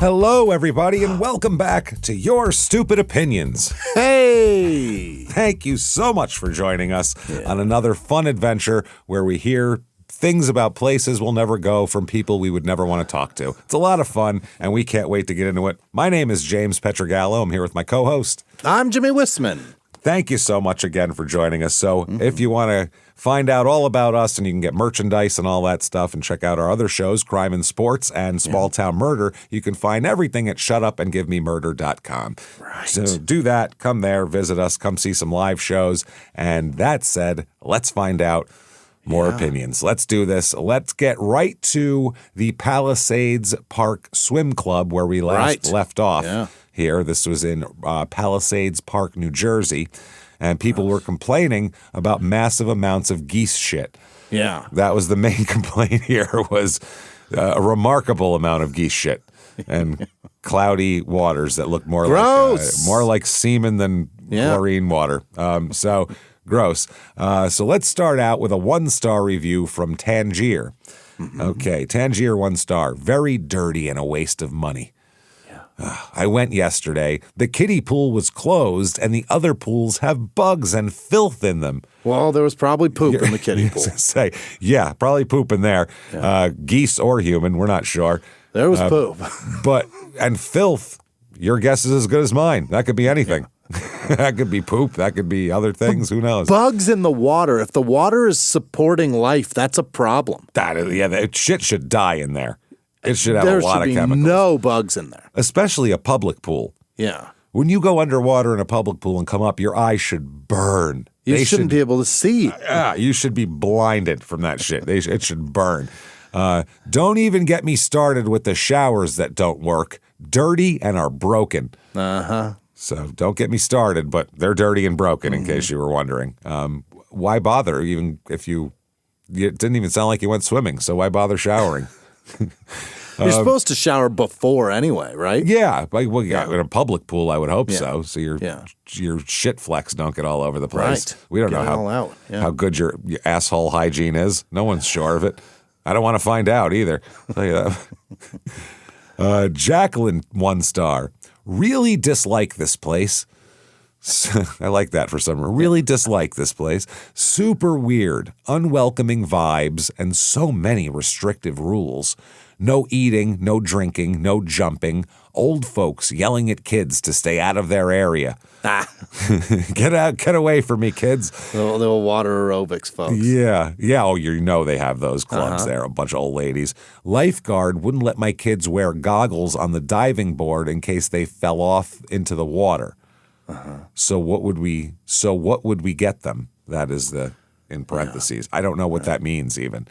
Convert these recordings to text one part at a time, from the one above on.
Hello, everybody, and welcome back to Your Stupid Opinions. Hey! Thank you so much for joining us on another fun adventure where we hear things about places we'll never go from people we would never want to talk to. It's a lot of fun, and we can't wait to get into it. My name is James Pietragallo. I'm here with my co-host. I'm Jimmie Whisman. Thank you so much again for joining us. So if you want to find out all about us and you can get merchandise and all that stuff and check out our other shows, Crime and Sports and Small Town Murder, you can find everything at shutupandgivememurder.com. Right. So do that. Come there, visit us, come see some live shows. And that said, let's find out more opinions. Let's do this. Let's get right to the Palisades Park Swim Club where we left off here. This was in Palisades Park, New Jersey. And people were complaining about massive amounts of geese shit. Yeah. That was the main complaint here, was a remarkable amount of geese shit and cloudy waters that look more like semen than chlorine water. So gross. So let's start out with a 1-star review from Tangier. Okay, Tangier 1 star. Very dirty and a waste of money. I went yesterday. The kiddie pool was closed, and the other pools have bugs and filth in them. Well, there was probably poop in the kiddie pool. Probably poop in there. Yeah. Geese or human, we're not sure. There was poop. And filth, your guess is as good as mine. That could be anything. That could be poop. That could be other things. Who knows? Bugs in the water. If the water is supporting life, that's a problem. That shit should die in there. It should have a lot of chemicals. There should be no bugs in there. Especially a public pool. Yeah. When you go underwater in a public pool and come up, your eyes should burn. You shouldn't be able to see. You should be blinded from that shit. It should burn. Don't even get me started with the showers that don't work. Dirty and are broken. Uh-huh. So don't get me started, but they're dirty and broken, in case you were wondering. Why bother, even if it didn't even sound like you went swimming, so why bother showering? You're supposed to shower before anyway, right? Yeah. In a public pool, I would hope so. So your shit flecks don't get all over the place. Right. We don't know how good your asshole hygiene is. No one's sure of it. I don't want to find out either. Jacqueline 1 star. Really dislike this place. I like that for some reason. Really dislike this place. Super weird, unwelcoming vibes, and so many restrictive rules. No eating, no drinking, no jumping. Old folks yelling at kids to stay out of their area. Get away from me, kids. The little water aerobics folks. Yeah. Oh, they have those clubs there, a bunch of old ladies. Lifeguard wouldn't let my kids wear goggles on the diving board in case they fell off into the water. So what would we get them? That is in parentheses. I don't know what that means even.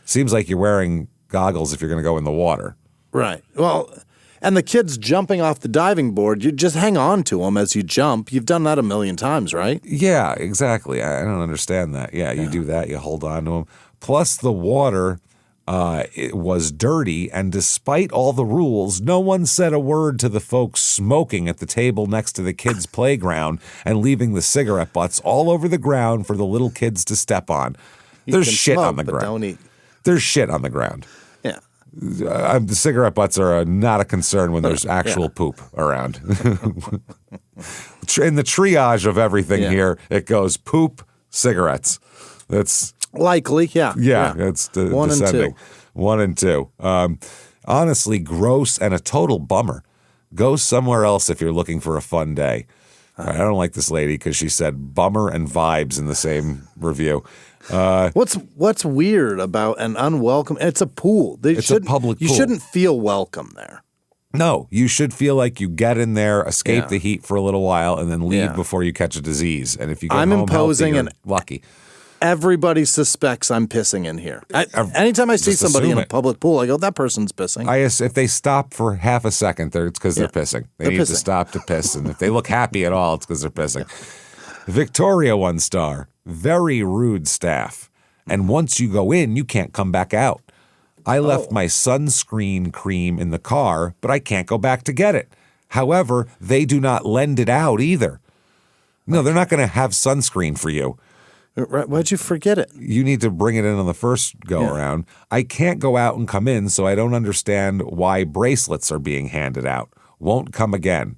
Seems like you're wearing goggles if you're going to go in the water. Right. Well, and the kids jumping off the diving board, you just hang on to them as you jump. You've done that a million times, right? Yeah, exactly. I don't understand that. Yeah, you do that. You hold on to them. Plus the water it was dirty, and despite all the rules, no one said a word to the folks smoking at the table next to the kids' playground and leaving the cigarette butts all over the ground for the little kids to step on. There's shit on the ground. Don't eat. There's shit on the ground. Yeah. The cigarette butts are not a concern when there's actual poop around. In the triage of everything here, it goes poop, cigarettes. That's likely, yeah. It's descending. 1 and 2. Honestly, gross and a total bummer. Go somewhere else if you're looking for a fun day. I don't like this lady because she said bummer and vibes in the same review. What's weird about an unwelcome? It's a pool. It's a public pool. You shouldn't feel welcome there. No, you should feel like you get in there, escape the heat for a little while, and then leave before you catch a disease. And if you get home healthy, you're lucky. Everybody suspects I'm pissing in here. Anytime I see somebody in a public pool, I go, that person's pissing. If they stop for half a second, it's because they're pissing. They need to stop to piss. And if they look happy at all, it's because they're pissing. Victoria 1 star. Very rude staff. And once you go in, you can't come back out. I left my sunscreen cream in the car, but I can't go back to get it. However, they do not lend it out either. No, they're not going to have sunscreen for you. Why'd you forget it? You need to bring it in on the first go-around. I can't go out and come in, so I don't understand why bracelets are being handed out. Won't come again.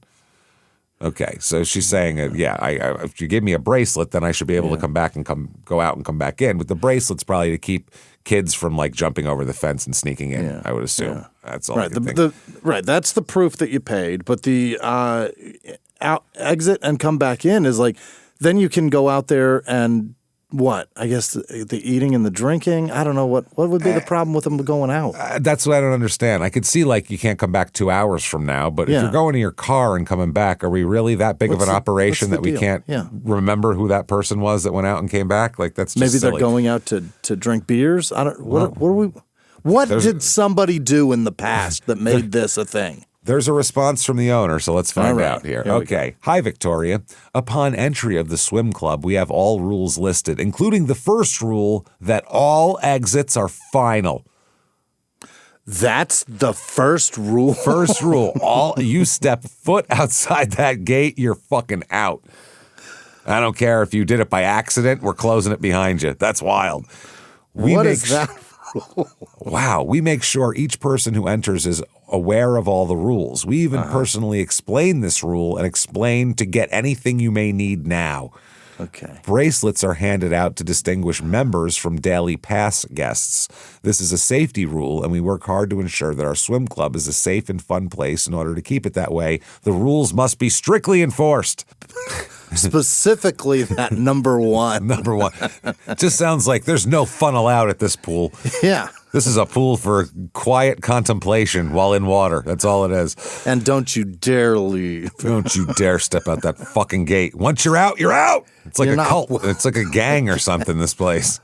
Okay, so she's saying, if you give me a bracelet, then I should be able to come back and go out and come back in. But the bracelet's probably to keep kids from like jumping over the fence and sneaking in. I would assume that's all. Right, that's the proof that you paid. But the exit and come back in is like, then you can go out there and. What? I guess the eating and the drinking. I don't know what would be the problem with them going out. That's what I don't understand. I could see like you can't come back 2 hours from now, but if you're going to your car and coming back, are we really that big of an operation that we can't remember who that person was that went out and came back? Like that's just maybe silly. They're going out to drink beers. I don't. What did somebody do in the past that made this a thing? There's a response from the owner, so let's find out here. Okay. Hi, Victoria. Upon entry of the swim club, we have all rules listed, including the first rule that all exits are final. That's the first rule? First rule. You step foot outside that gate, you're fucking out. I don't care if you did it by accident, we're closing it behind you. That's wild. What is that? Wow. We make sure each person who enters is aware of all the rules. We even personally explain this rule and explain to get anything you may need now. Okay. Bracelets are handed out to distinguish members from daily pass guests. This is a safety rule, and we work hard to ensure that our swim club is a safe and fun place. In order to keep it that way, the rules must be strictly enforced. Specifically that number one. Number one. It just sounds like there's no fun allowed at this pool. Yeah. This is a pool for quiet contemplation while in water. That's all it is. And don't you dare leave. Don't you dare step out that fucking gate. Once you're out, you're out. It's like a cult. It's like a gang or something, this place.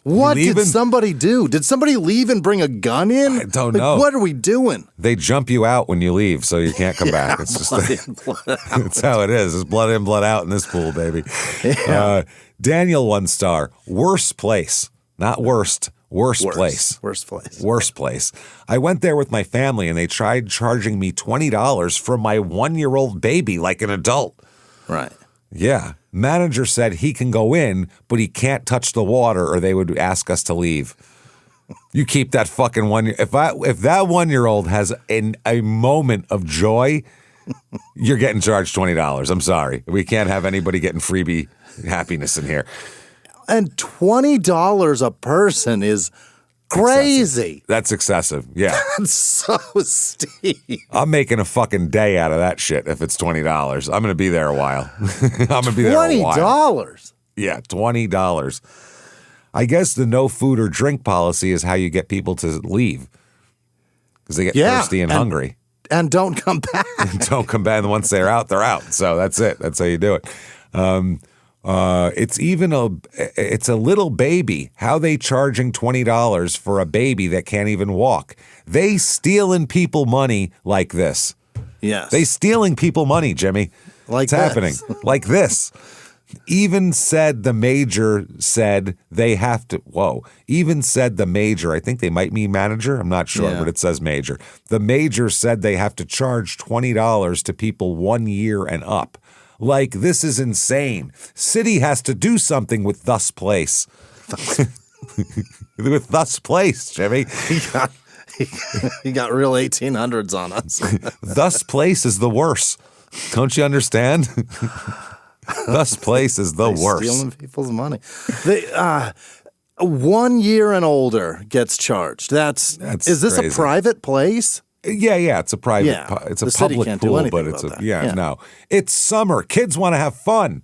What did somebody do? Did somebody leave and bring a gun in? I don't know. What are we doing? They jump you out when you leave, so you can't come back. It's just it's how it is. It's blood in, blood out in this pool, baby. Yeah. Daniel, 1 star. Worst place. Not worst. Worst place. Worst place. I went there with my family, and they tried charging me $20 for my 1-year-old baby like an adult. Right. Yeah. Manager said he can go in, but he can't touch the water or they would ask us to leave. You keep that fucking if that 1-year-old has a moment of joy, you're getting charged $20. I'm sorry. We can't have anybody getting freebie happiness in here. And $20 a person is crazy. That's excessive. Yeah. That's so steep. I'm making a fucking day out of that shit if it's $20. I'm going to be there a while. I'm going to be there a while. $20? Yeah, $20. I guess the no food or drink policy is how you get people to leave because they get thirsty and hungry. And don't come back. Don't come back. And once they're out, they're out. So that's it. That's how you do it. It's a little baby. How they charging $20 for a baby that can't even walk? They stealing people money like this. Yes. They stealing people money, Jimmy. Like it's happening. Like this. Even said the major said they have to, even said the major, I think they might mean manager, I'm not sure, but it says major. The major said they have to charge $20 to people 1 year and up. Like, this is insane. City has to do something with Thus Place. With Thus Place, Jimmy. He got real 1800s on us. Thus Place is the worst. Don't you understand? Thus Place is the worst. Stealing people's money. 1 year and older gets charged. Is this crazy. A private place? Yeah, it's a private. Yeah, it's a public pool, but it's no. It's summer. Kids want to have fun.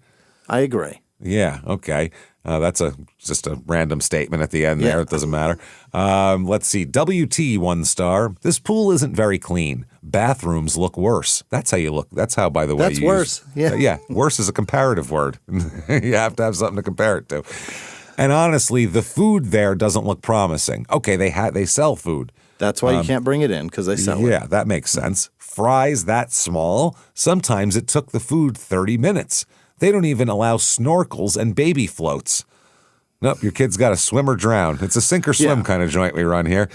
I agree. Yeah. Okay. That's just a random statement at the end there. It doesn't matter. Let's see. WT 1 star. This pool isn't very clean. Bathrooms look worse. That's how you look. That's how, by the way, that's worse. Yeah. Worse is a comparative word. You have to have something to compare it to. And honestly, the food there doesn't look promising. Okay, they sell food. That's why you can't bring it in, because they sell it. Yeah, that makes sense. Fries that small? Sometimes it took the food 30 minutes. They don't even allow snorkels and baby floats. Nope, your kid's got to swim or drown. It's a sink or swim kind of joint we run here.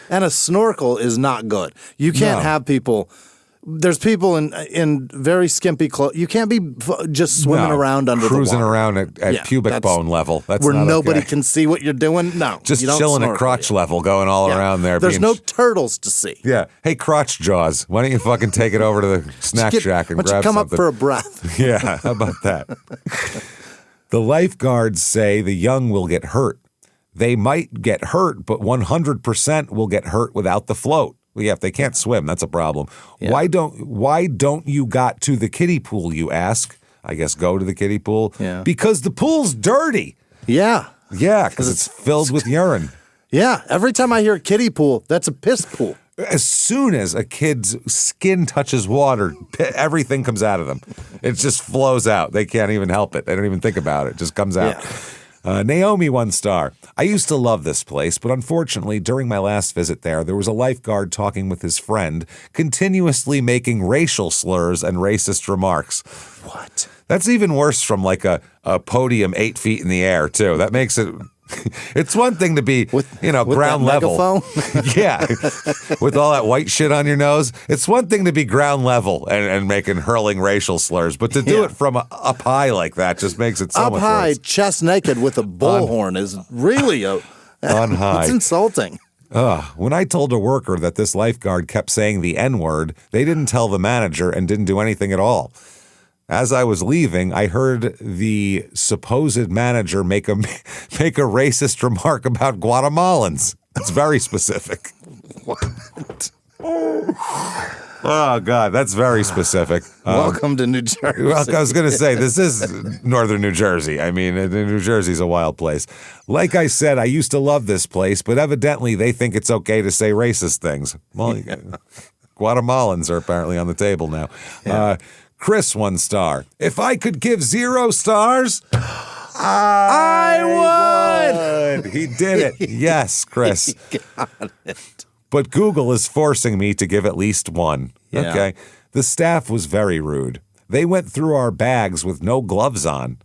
And a snorkel is not good. You can't have people. There's people in very skimpy clothes. You can't be just swimming around under the water. Cruising around at pubic bone level. That's where not nobody okay. can see what you're doing. No, just chilling at crotch level, going all around there. There's no turtles to see. Yeah. Hey, crotch jaws, why don't you fucking take it over to the snack shack and grab come something? Up for a breath. Yeah, how about that? The lifeguards say the young will get hurt. They might get hurt, but 100% will get hurt without the float. Well, yeah, if they can't swim, that's a problem. Yeah. Why don't you got to the kiddie pool, you ask? I guess go to the kiddie pool. Yeah. Because the pool's dirty. Yeah. Yeah, because it's filled with urine. Yeah, every time I hear a kiddie pool, that's a piss pool. As soon as a kid's skin touches water, everything comes out of them. It just flows out. They can't even help it. They don't even think about it. It just comes out. Yeah. Naomi, 1 star. I used to love this place, but unfortunately, during my last visit there was a lifeguard talking with his friend, continuously making racial slurs and racist remarks. What? That's even worse from like a podium 8 feet in the air, too. That makes it... It's one thing to be, with ground level. Yeah, with all that white shit on your nose. It's one thing to be ground level and hurling raciil slurs, but to do it from up high like that just makes it so much worse. Up high, chest naked with a bullhorn is really on high. It's insulting. When I told a worker that this lifeguard kept saying the N-word, they didn't tell the manager and didn't do anything at all. As I was leaving, I heard the supposed manager make a racist remark about Guatemalans. It's very specific. What? Oh, God, that's very specific. Welcome to New Jersey. Well, I was going to say, this is northern New Jersey. I mean, New Jersey's a wild place. Like I said, I used to love this place, but evidently they think it's okay to say racist things. Well, Guatemalans are apparently on the table now. Yeah. Chris, 1 star. If I could give 0 stars, I would. He did it. Yes, Chris. He got it. But Google is forcing me to give at least 1. Yeah. Okay. The staff was very rude. They went through our bags with no gloves on.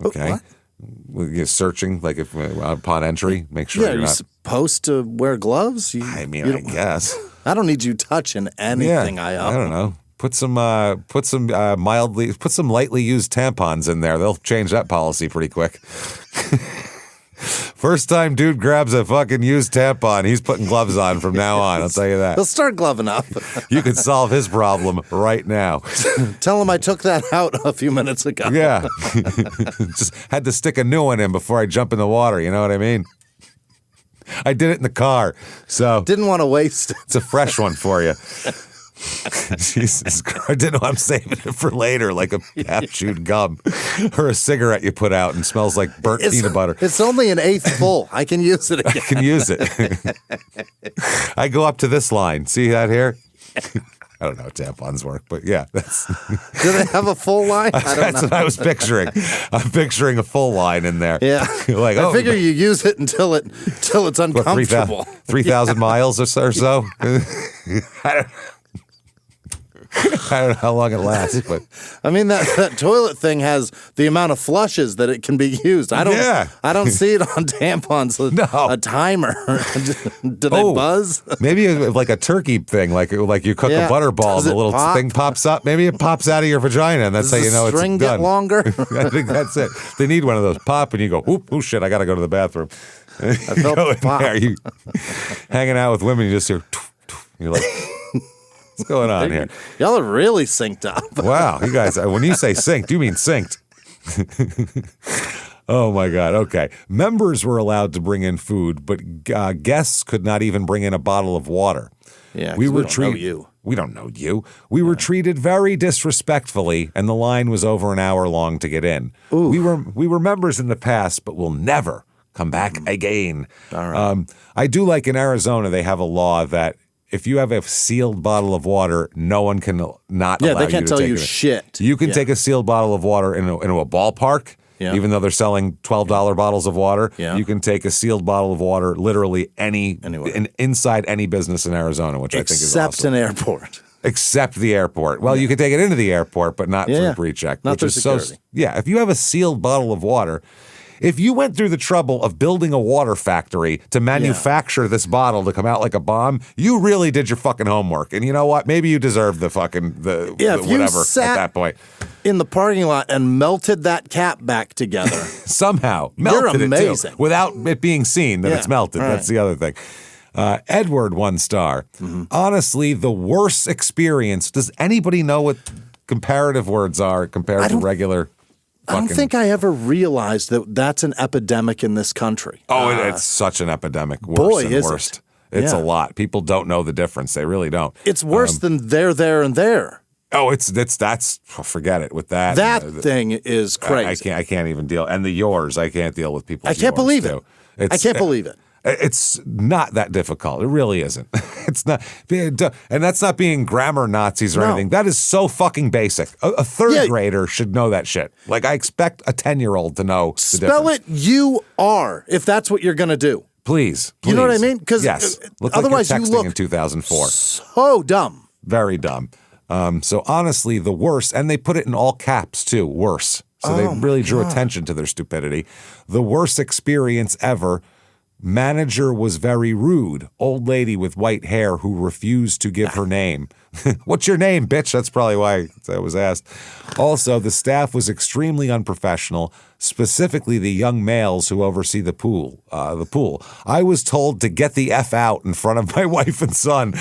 Okay. What? You're searching, like if upon entry, make sure you're not supposed to wear gloves. I guess. I don't need you touching anything I own. I don't know. Put some lightly used tampons in there. They'll change that policy pretty quick. First time dude grabs a fucking used tampon, he's putting gloves on from now on. I'll tell you that. He'll start gloving up. You could solve his problem right now. Tell him I took that out a few minutes ago. Yeah. Just had to stick a new one in before I jump in the water. You know what I mean? I did it in the car, so didn't want to waste it. It's a fresh one for you. Jesus Christ. I didn't know I'm saving it for later, like a half-chewed gum or a cigarette you put out and smells like burnt peanut butter. It's only an 1/8 full. I can use it again. I can use it. I go up to this line. See that here? I don't know how tampons work, but yeah. Do they have a full line? That's what I was picturing. I'm picturing a full line in there. Yeah. Like, I figure you use it until it's uncomfortable. 3,000 miles or so? I don't know how long it lasts, but I mean that toilet thing has the amount of flushes that it can be used. I don't see it on tampons. A timer. Do they buzz? Maybe like a turkey thing, like you cook a butter ball and the little thing pops up. Maybe it pops out of your vagina, and that's how you know it's done. Does the string get longer? I think that's it. They need one of those pop, and you go, oh shit, I got to go to the bathroom. I felt the pop. There, you hanging out with women, you just hear, you're like. What's going on here? Y'all are really synced up. Wow, you guys, when you say synced, you mean synced. Oh, my God. Okay. Members were allowed to bring in food, but guests could not even bring in a bottle of water. Yeah, we don't know you. We don't know you. We were treated very disrespectfully, and the line was over an hour long to get in. Ooh. We were members in the past, but we'll never come back again. All right. I do like in Arizona, they have a law that if you have a sealed bottle of water, no one can not allow you to take it. Yeah, they can't tell you shit. You can take a sealed bottle of water into a ballpark, even though they're selling $12 bottles of water. Yeah. You can take a sealed bottle of water literally inside any business in Arizona, which I think is awesome. Except an airport. Except the airport. Well, you can take it into the airport, but not through pre-check. Not through security. If you have a sealed bottle of water, if you went through the trouble of building a water factory to manufacture this bottle to come out like a bomb, you really did your fucking homework. And you know what? Maybe you deserve the fucking the whatever at that point. In the parking lot and melted that cap back together. Somehow. Melted You're amazing. It too, without it being seen that it's melted. Right. That's the other thing. Edward, 1 star. Honestly, the worst experience. Does anybody know what comparative words are compared to regular? I don't think I ever realized that that's an epidemic in this country. Oh, it's such an epidemic. Worst. It's a lot. People don't know the difference. They really don't. It's worse than there, and there. Oh, forget it with that. That thing is crazy. I can't even deal. And the yours, I can't deal with people's. I can't believe too. it. I can't believe it. It's not that difficult. It really isn't. It's not, and that's not being grammar Nazis or anything. That is so fucking basic. A third grader should know that shit. Like I expect a 10-year-old to know. Spell it U-R if that's what you're gonna do. Please. You know what I mean? Because otherwise like you're texting in 2004. So dumb. Very dumb. So honestly, the worst, and they put it in all caps too. Worse. So they really drew attention to their stupidity. The worst experience ever. Manager was very rude. Old lady with white hair who refused to give her name. What's your name, bitch? That's probably why I was asked. Also, the staff was extremely unprofessional, specifically the young males who oversee the pool. I was told to get the F out in front of my wife and son.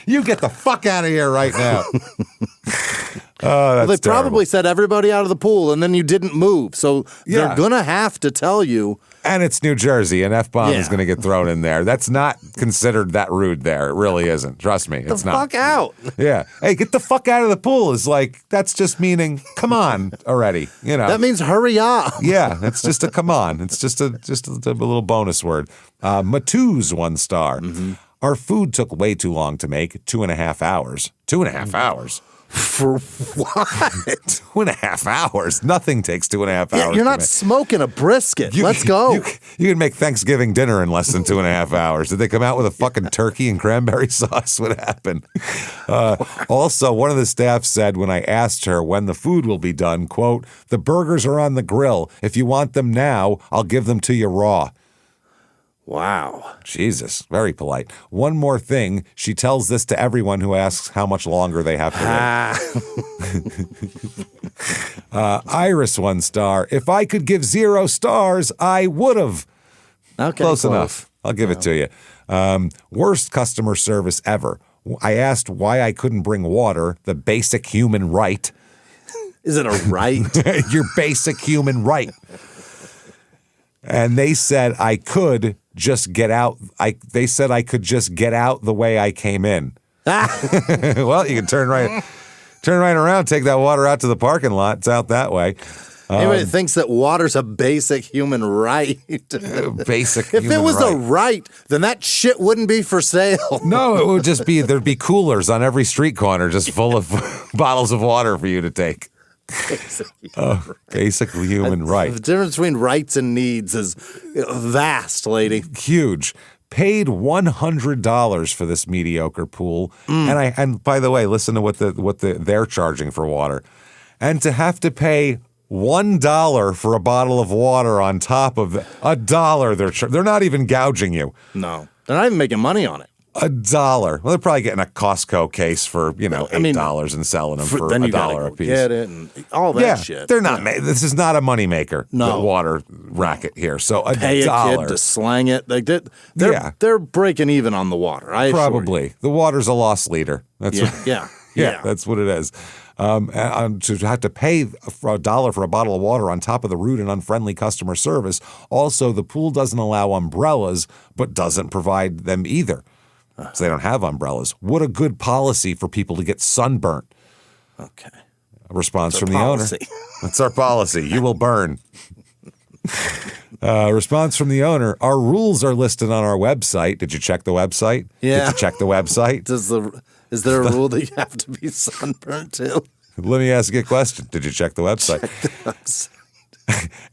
You get the fuck out of here right now. They probably said everybody out of the pool, and then you didn't move. So they're going to have to tell you. And it's New Jersey. An F-bomb is going to get thrown in there. That's not considered that rude there. It really isn't. Trust me. It's not. Fuck out. Yeah. Hey, get the fuck out of the pool is like, that's just meaning, come on already. You know. That means hurry up. Yeah. It's just a come on. It's just a little bonus word. Matu's 1 star. Our food took way too long to make, 2.5 hours. 2.5 hours? For what? 2.5 hours. Nothing takes 2.5 hours. You're not smoking a brisket. Let's go. You can make Thanksgiving dinner in less than 2.5 hours. Did they come out with a fucking turkey and cranberry sauce? What happened? Also, one of the staff said when I asked her when the food will be done, quote, "The burgers are on the grill. If you want them now, I'll give them to you raw." Wow. Jesus, very polite. One more thing, she tells this to everyone who asks how much longer they have to wait. Iris 1 star. If I could give 0 stars, I would have. Okay, close enough. I'll give it to you. Worst customer service ever. I asked why I couldn't bring water, the basic human right. Is it a right? Your basic human right. And they said I could just get out. They said I could just get out the way I came in. Well, you can turn right around, take that water out to the parking lot. It's out that way. Anybody thinks that water's a basic human right. If it was a right, then that shit wouldn't be for sale. No, it would just be, there'd be coolers on every street corner just full of bottles of water for you to take. Basic human right. The difference between rights and needs is vast, lady. Huge. Paid $100 for this mediocre pool, and by the way, listen to what they're charging for water, and to have to pay $1 for a bottle of water on top of $1, they're not even gouging you. No, they're not even making money on it. $1. Well, they're probably getting a Costco case for $8 and selling them for $1 a piece. Get it and all that shit. They're not. This is not a moneymaker. No, the water racket here. So pay $1. A kid to slang it. Like they're breaking even on the water. Probably the water's a loss leader. That's yeah. That's what it is. And to have to pay for $1 for a bottle of water on top of the rude and unfriendly customer service. Also, the pool doesn't allow umbrellas, but doesn't provide them either. So they don't have umbrellas. What a good policy for people to get sunburnt. Okay. A response from the owner. That's our policy. You will burn. Response from the owner. Our rules are listed on our website. Did you check the website? Yeah. Did you check the website? Is there a rule that you have to be sunburnt too? Let me ask you a question. Did you check the website? Check the website.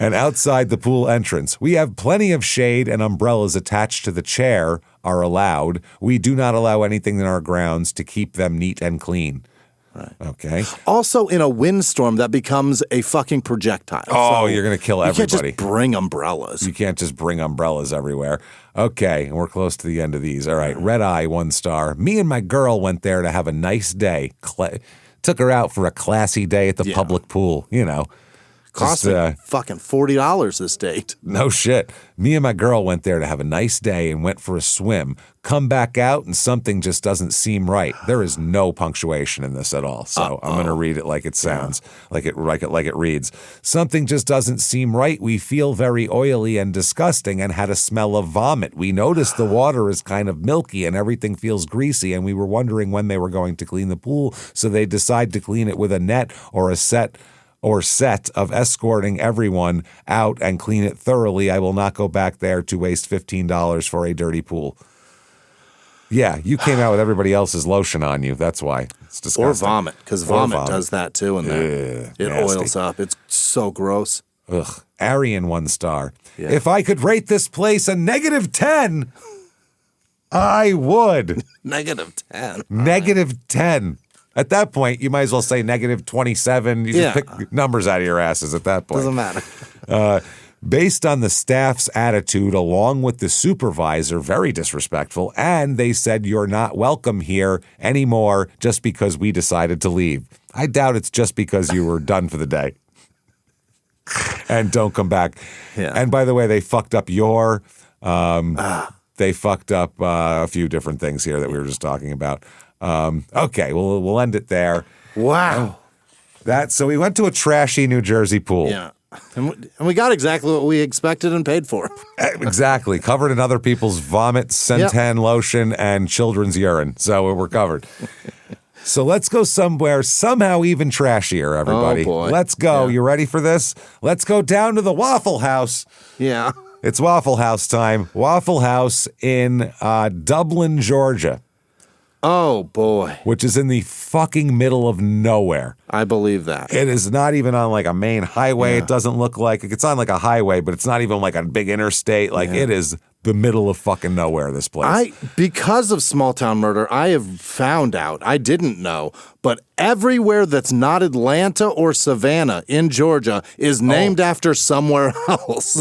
And outside the pool entrance, we have plenty of shade, and umbrellas attached to the chair are allowed. We do not allow anything in our grounds to keep them neat and clean. Right. Okay. Also, in a windstorm, that becomes a fucking projectile. Oh, you're going to kill everybody. You can't just bring umbrellas. You can't just bring umbrellas everywhere. Okay, and we're close to the end of these. All right, Red Eye, 1 star. Me and my girl went there to have a nice day. Took her out for a classy day at the public pool, you know. Cost me fucking $40 this date. No shit. Me and my girl went there to have a nice day and went for a swim. Come back out and something just doesn't seem right. There is no punctuation in this at all. So I'm going to read it like it sounds, like it reads. Something just doesn't seem right. We feel very oily and disgusting and had a smell of vomit. We noticed the water is kind of milky and everything feels greasy, and we were wondering when they were going to clean the pool, so they decide to clean it with a net or a set of escorting everyone out and clean it thoroughly. I will not go back there to waste $15 for a dirty pool. Yeah, you came out with everybody else's lotion on you. That's why. It's disgusting. Or vomit, because vomit does that too in there. It nasty. oils up. It's so gross. Ugh. Aryan, 1 star. Yeah. If I could rate this place a -10, I would. -10. -10. At that point, you might as well say -27. You just pick numbers out of your asses at that point. Doesn't matter. Based on the staff's attitude, along with the supervisor, very disrespectful, and they said you're not welcome here anymore just because we decided to leave. I doubt it's just because you were done for the day. And don't come back. Yeah. And by the way, they fucked up they fucked up a few different things here that we were just talking about. Okay, we'll end it there. Wow. So we went to a trashy New Jersey pool. Yeah. And we got exactly what we expected and paid for. Exactly. Covered in other people's vomit, suntan lotion, and children's urine. So we're covered. So let's go somewhere somehow even trashier, everybody. Oh, boy. Let's go. Yeah. You ready for this? Let's go down to the Waffle House. Yeah. It's Waffle House time. Waffle House in Dublin, Georgia. Oh, boy. Which is in the fucking middle of nowhere. I believe that. It is not even on like a main highway. Yeah. It doesn't look like it's on like a highway, but it's not even like a big interstate. Like it is the middle of fucking nowhere, this place. Because of Small Town Murder, I have found out, I didn't know, but everywhere that's not Atlanta or Savannah in Georgia is named after somewhere else.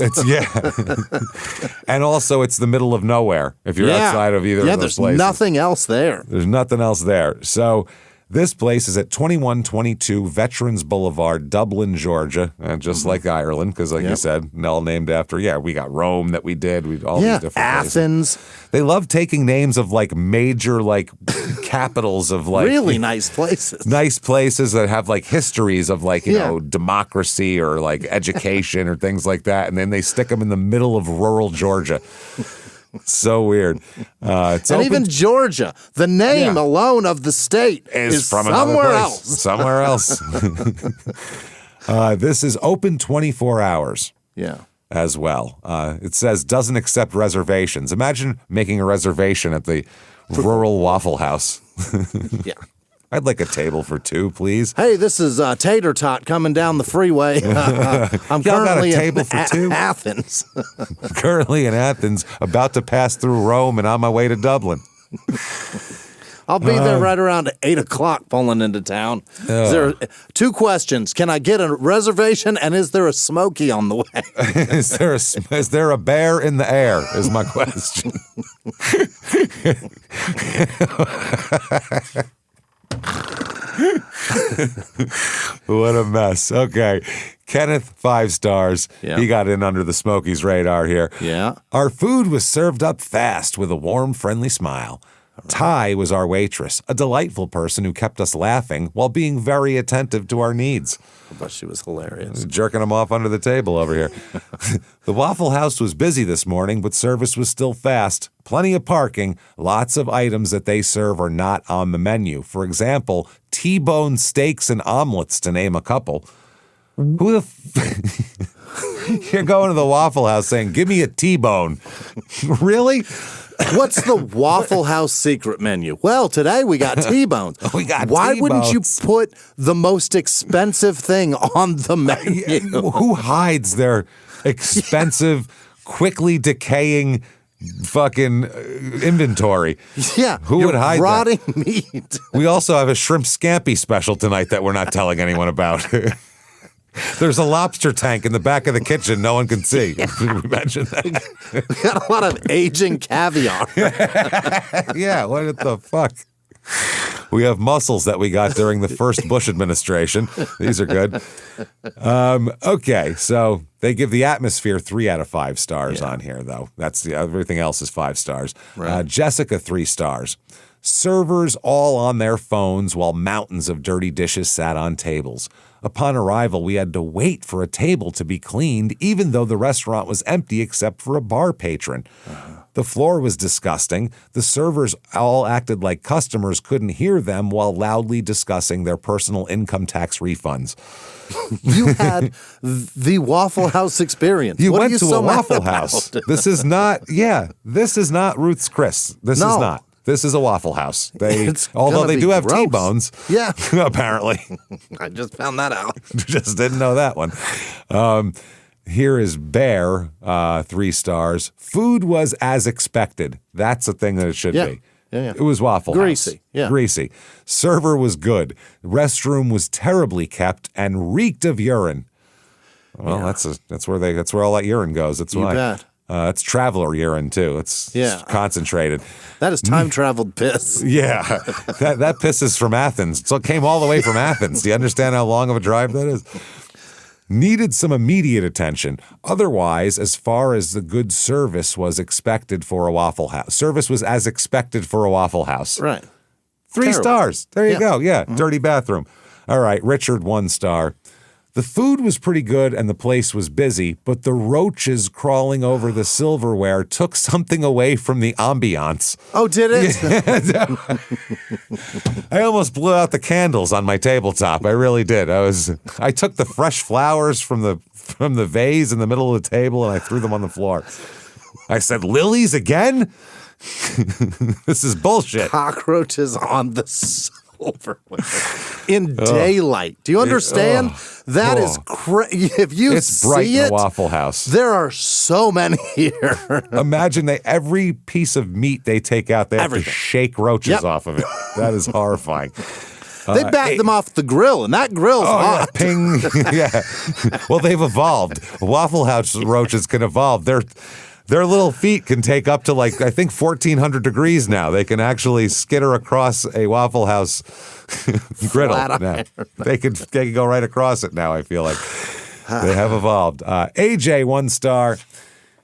And also it's the middle of nowhere if you're outside of either of those places. There's nothing else there. There's nothing else there. So this place is at 2122 Veterans Boulevard, Dublin, Georgia, just like Ireland, because like you said, all named after, we got Rome that we did. We all these different Athens. Places. They love taking names of like major like capitals of like really nice places. Nice places that have like histories of like, you know, democracy or like education or things like that. And then they stick them in the middle of rural Georgia. So weird. Even Georgia, the name alone of the state is from somewhere else. Somewhere else. This is open 24 hours. Yeah. As well. It says doesn't accept reservations. Imagine making a reservation at the rural Waffle House. Yeah. I'd like a table for 2, please. Hey, this is Tater Tot coming down the freeway. I'm currently got a table for 2? Athens. Currently in Athens, about to pass through Rome and on my way to Dublin. I'll be there right around 8 o'clock pulling into town. Is there 2 questions. Can I get a reservation, and is there a Smoky on the way? Is there a bear in the air is my question. What a mess. Okay. Kenneth, 5 stars. Yeah. He got in under the Smokies' radar here. Yeah. Our food was served up fast with a warm, friendly smile. Ty was our waitress, a delightful person who kept us laughing while being very attentive to our needs. I bet she was hilarious. Jerking them off under the table over here. The Waffle House was busy this morning, but service was still fast. Plenty of parking. Lots of items that they serve are not on the menu. For example, T-bone steaks and omelets, to name a couple. Who the You're going to the Waffle House saying, give me a T-bone. Really? What's the Waffle House secret menu? Well, today we got T-bones. Why wouldn't you put the most expensive thing on the menu? Who hides their expensive, quickly decaying fucking inventory. Yeah. Who would hide rotting that? meat. We also have a shrimp scampi special tonight that we're not telling anyone about. There's a lobster tank in the back of the kitchen no one can see. Did we mention that? We got a lot of aging caviar. Yeah, what the fuck? We have mussels that we got during the first Bush administration. These are good. Okay, so they give the atmosphere 3 out of 5 stars on here, though. That's everything else is 5 stars. Right. Jessica, 3 stars. Servers all on their phones while mountains of dirty dishes sat on tables. Upon arrival, we had to wait for a table to be cleaned, even though the restaurant was empty except for a bar patron. The floor was disgusting. The servers all acted like customers couldn't hear them while loudly discussing their personal income tax refunds. You had the Waffle House experience. You what went are you to so a Waffle mad House. about? This is not Ruth's Chris. This is not. This is a Waffle House. Although they do have gross. T-bones. Yeah. Apparently. I just found that out. Just didn't know that one. Here is Bear, 3 stars. Food was as expected. That's the thing that it should be. Yeah. It was Waffle House. Greasy, yeah. Greasy. Server was good. Restroom was terribly kept and reeked of urine. Well, that's where all that urine goes. That's why. You bet. It's traveler urine too. It's concentrated. That is time-traveled piss. Yeah, that piss is from Athens. So it came all the way from Athens. Do you understand how long of a drive that is? Needed some immediate attention. Otherwise, as far as the good service was expected for a Waffle House. Service was as expected for a Waffle House. Right. 3 Terrible. stars. There you go. Yeah, dirty bathroom. All right, Richard, 1 star. The food was pretty good and the place was busy, but the roaches crawling over the silverware took something away from the ambiance. Oh, did it? I almost blew out the candles on my tabletop. I really did. I took the fresh flowers from the vase in the middle of the table and I threw them on the floor. I said, "Lilies again? This is bullshit." Cockroaches on the silverware in daylight. Do you understand? That is crazy. If you It's bright see in it, a Waffle House. there are so many here. Imagine every piece of meat they take out, they have to shake roaches off of it. That is horrifying. They backed them off the grill, and that grill's hot. Yeah, ping. Yeah. Well, they've evolved. Waffle House roaches can evolve. Their little feet can take up to I think 1,400 degrees now. They can actually skitter across a Waffle House griddle. Now. They can go right across it now, I feel like. They have evolved. AJ, 1 star.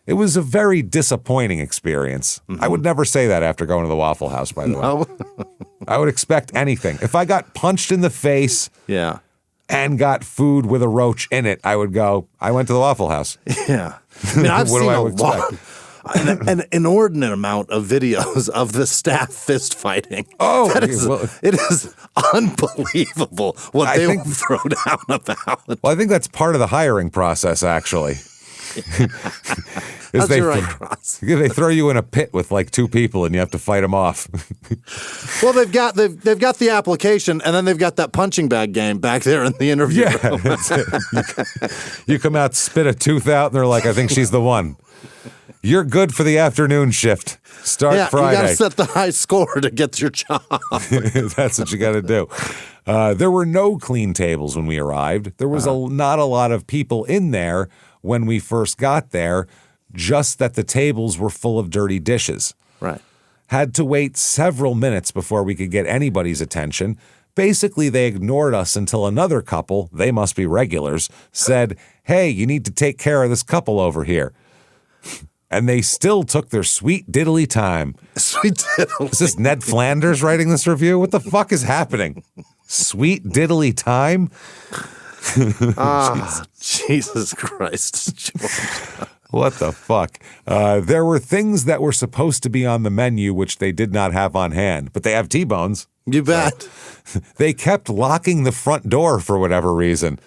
It was a very disappointing experience. Mm-hmm. I would never say that after going to the Waffle House, by the way. I would expect anything. If I got punched in the face and got food with a roach in it, I would go, I went to the Waffle House. Yeah. I mean, I've seen a lot, an inordinate amount of videos of the staff fist fighting. Oh, it is unbelievable what they will throw down about. Well, I think that's part of the hiring process, actually. They throw you in a pit with 2 people and you have to fight them off. Well, they've got the application and then they've got that punching bag game back there in the interview room. That's it. You come out, spit a tooth out, and they're like, "I think she's the one." You're good for the afternoon shift. Start Friday. You got to set the high score to get your job. That's what you got to do. There were no clean tables when we arrived. There was not a lot of people in there when we first got there, just that the tables were full of dirty dishes. Right. Had to wait several minutes before we could get anybody's attention. Basically, they ignored us until another couple, they must be regulars, said, "Hey, you need to take care of this couple over here." And they still took their sweet diddly time. Sweet diddly. Is this Ned Flanders writing this review? What the fuck is happening? Sweet diddly time? Jesus Christ. What the fuck? There were things that were supposed to be on the menu which they did not have on hand, but they have T-bones. You bet. So they kept locking the front door for whatever reason.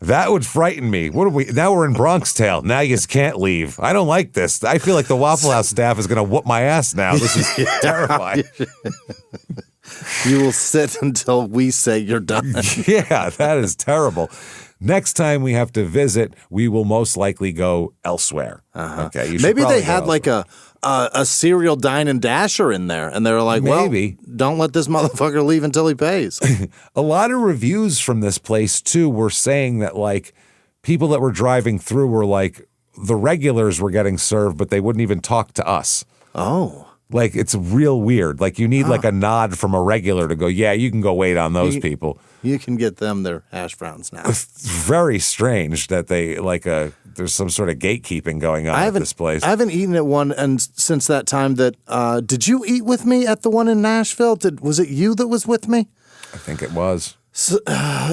That would frighten me. Now we're in Bronx Tale. Now you just can't leave. I don't like this. I feel like the Waffle House staff is going to whoop my ass now. This is terrifying. You will sit until we say you're done. Yeah, that is terrible. Next time we have to visit, we will most likely go elsewhere. Uh-huh. Okay. Maybe they had a serial dine and dasher in there, and they're like, Maybe. well, don't let this motherfucker leave until he pays. A lot of reviews from this place, too, were saying that, like, people that were driving through were like, the regulars were getting served, but they wouldn't even talk to us. Oh. Like, it's real weird. Like, you need like a nod from a regular to go, yeah, you can go wait on those people. You can get them their hash browns now. It's very strange that they, like, there's some sort of gatekeeping going on at this place. I haven't eaten at one and since that time that, did you eat with me at the one in Nashville? Was it you that was with me? I think it was. So,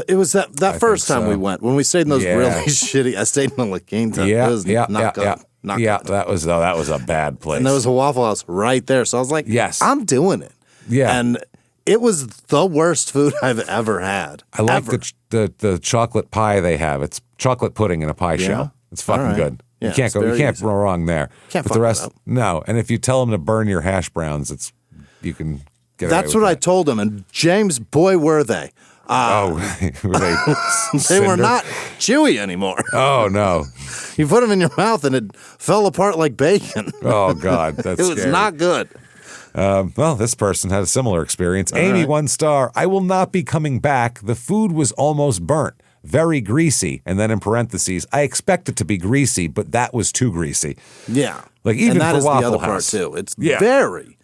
it was that first time we went, when we stayed in those really shitty, I stayed in the La Quinta. Yeah, it was not good. Not good. That was a bad place. And there was a Waffle House right there. So I was like, yes, I'm doing it. Yeah. And it was the worst food I've ever had. I like the chocolate pie they have. It's chocolate pudding in a pie shell. It's fucking good. Yeah, you can't go wrong there. Can't but fuck the rest, it up. no. And if you tell them to burn your hash browns, you can get That's away what with I that. told them. And James, boy, were they. Were they They cinder? were not chewy anymore. Oh, no. You put them in your mouth and it fell apart like bacon. Oh, God. That's It was scary. not good. Well, this person had a similar experience. Amy, 1 star. I will not be coming back. The food was almost burnt. Very greasy. And then in parentheses, I expect it to be greasy, but that was too greasy. Yeah. Like, even and that for is Waffle the other House. part, too. It's Yeah. very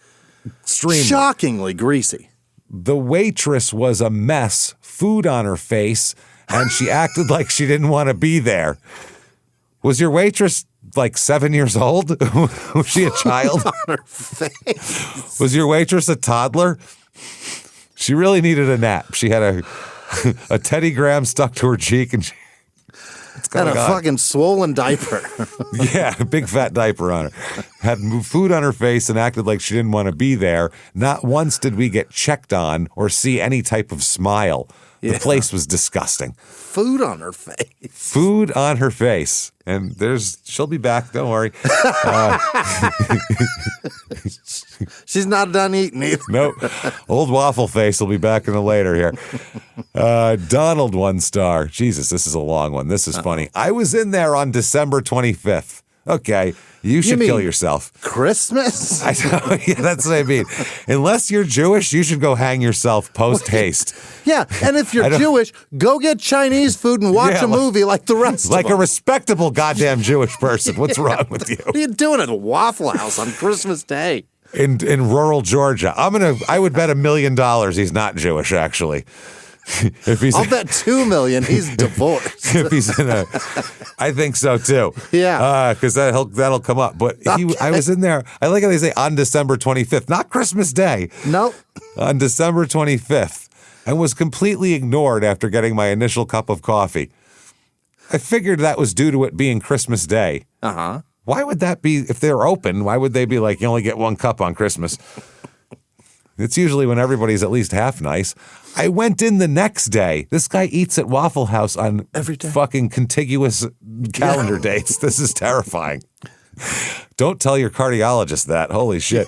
Extremely. shockingly greasy. The waitress was a mess, food on her face, and she acted like she didn't want to be there. Was your waitress like 7 years old? Was she a child? On her face. Was your waitress a toddler? She really needed a nap. She had a Teddy Graham stuck to her cheek, and And a fucking swollen diaper. Yeah, a big fat diaper on her. Had food on her face and acted like she didn't want to be there. Not once did we get checked on or see any type of smile. The place was disgusting. Food on her face. Food on her face. And she'll be back, don't worry. She's not done eating either. Nope. Old Waffle Face will be back in a later here. Donald, 1 star. Jesus, this is a long one. This is funny. I was in there on December 25th. Okay, you should kill yourself. Christmas? I know, yeah, that's what I mean. Unless you're Jewish, you should go hang yourself post haste. Yeah, and if you're Jewish, go get Chinese food and watch a movie like the rest of them. Like a respectable goddamn Jewish person. What's wrong with you? What are you doing at a Waffle House on Christmas Day? In rural Georgia. I would bet $1 million he's not Jewish, actually. I'll bet $2 million he's divorced. If he's I think so too. Yeah, because that'll come up. But I was in there. I like how they say on December 25th, not Christmas Day. Nope. On December 25th, and was completely ignored after getting my initial cup of coffee. I figured that was due to it being Christmas Day. Why would that be? If they're open, why would they be like, you only get 1 cup on Christmas? It's usually when everybody's at least half nice. I went in the next day. This guy eats at Waffle House on every day. Fucking contiguous calendar dates. This is terrifying. Don't tell your cardiologist that. Holy shit.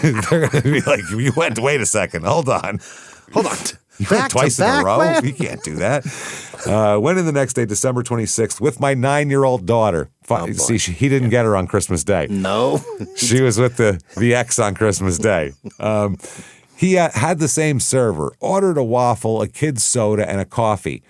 They're going to be like, wait a second. Hold on. You went twice in a row? Man? We can't do that. Went in the next day, December 26th, with my 9-year-old daughter. See, he didn't get her on Christmas Day. No. She was with the ex on Christmas Day. He had the same server, ordered a waffle, a kid's soda, and a coffee.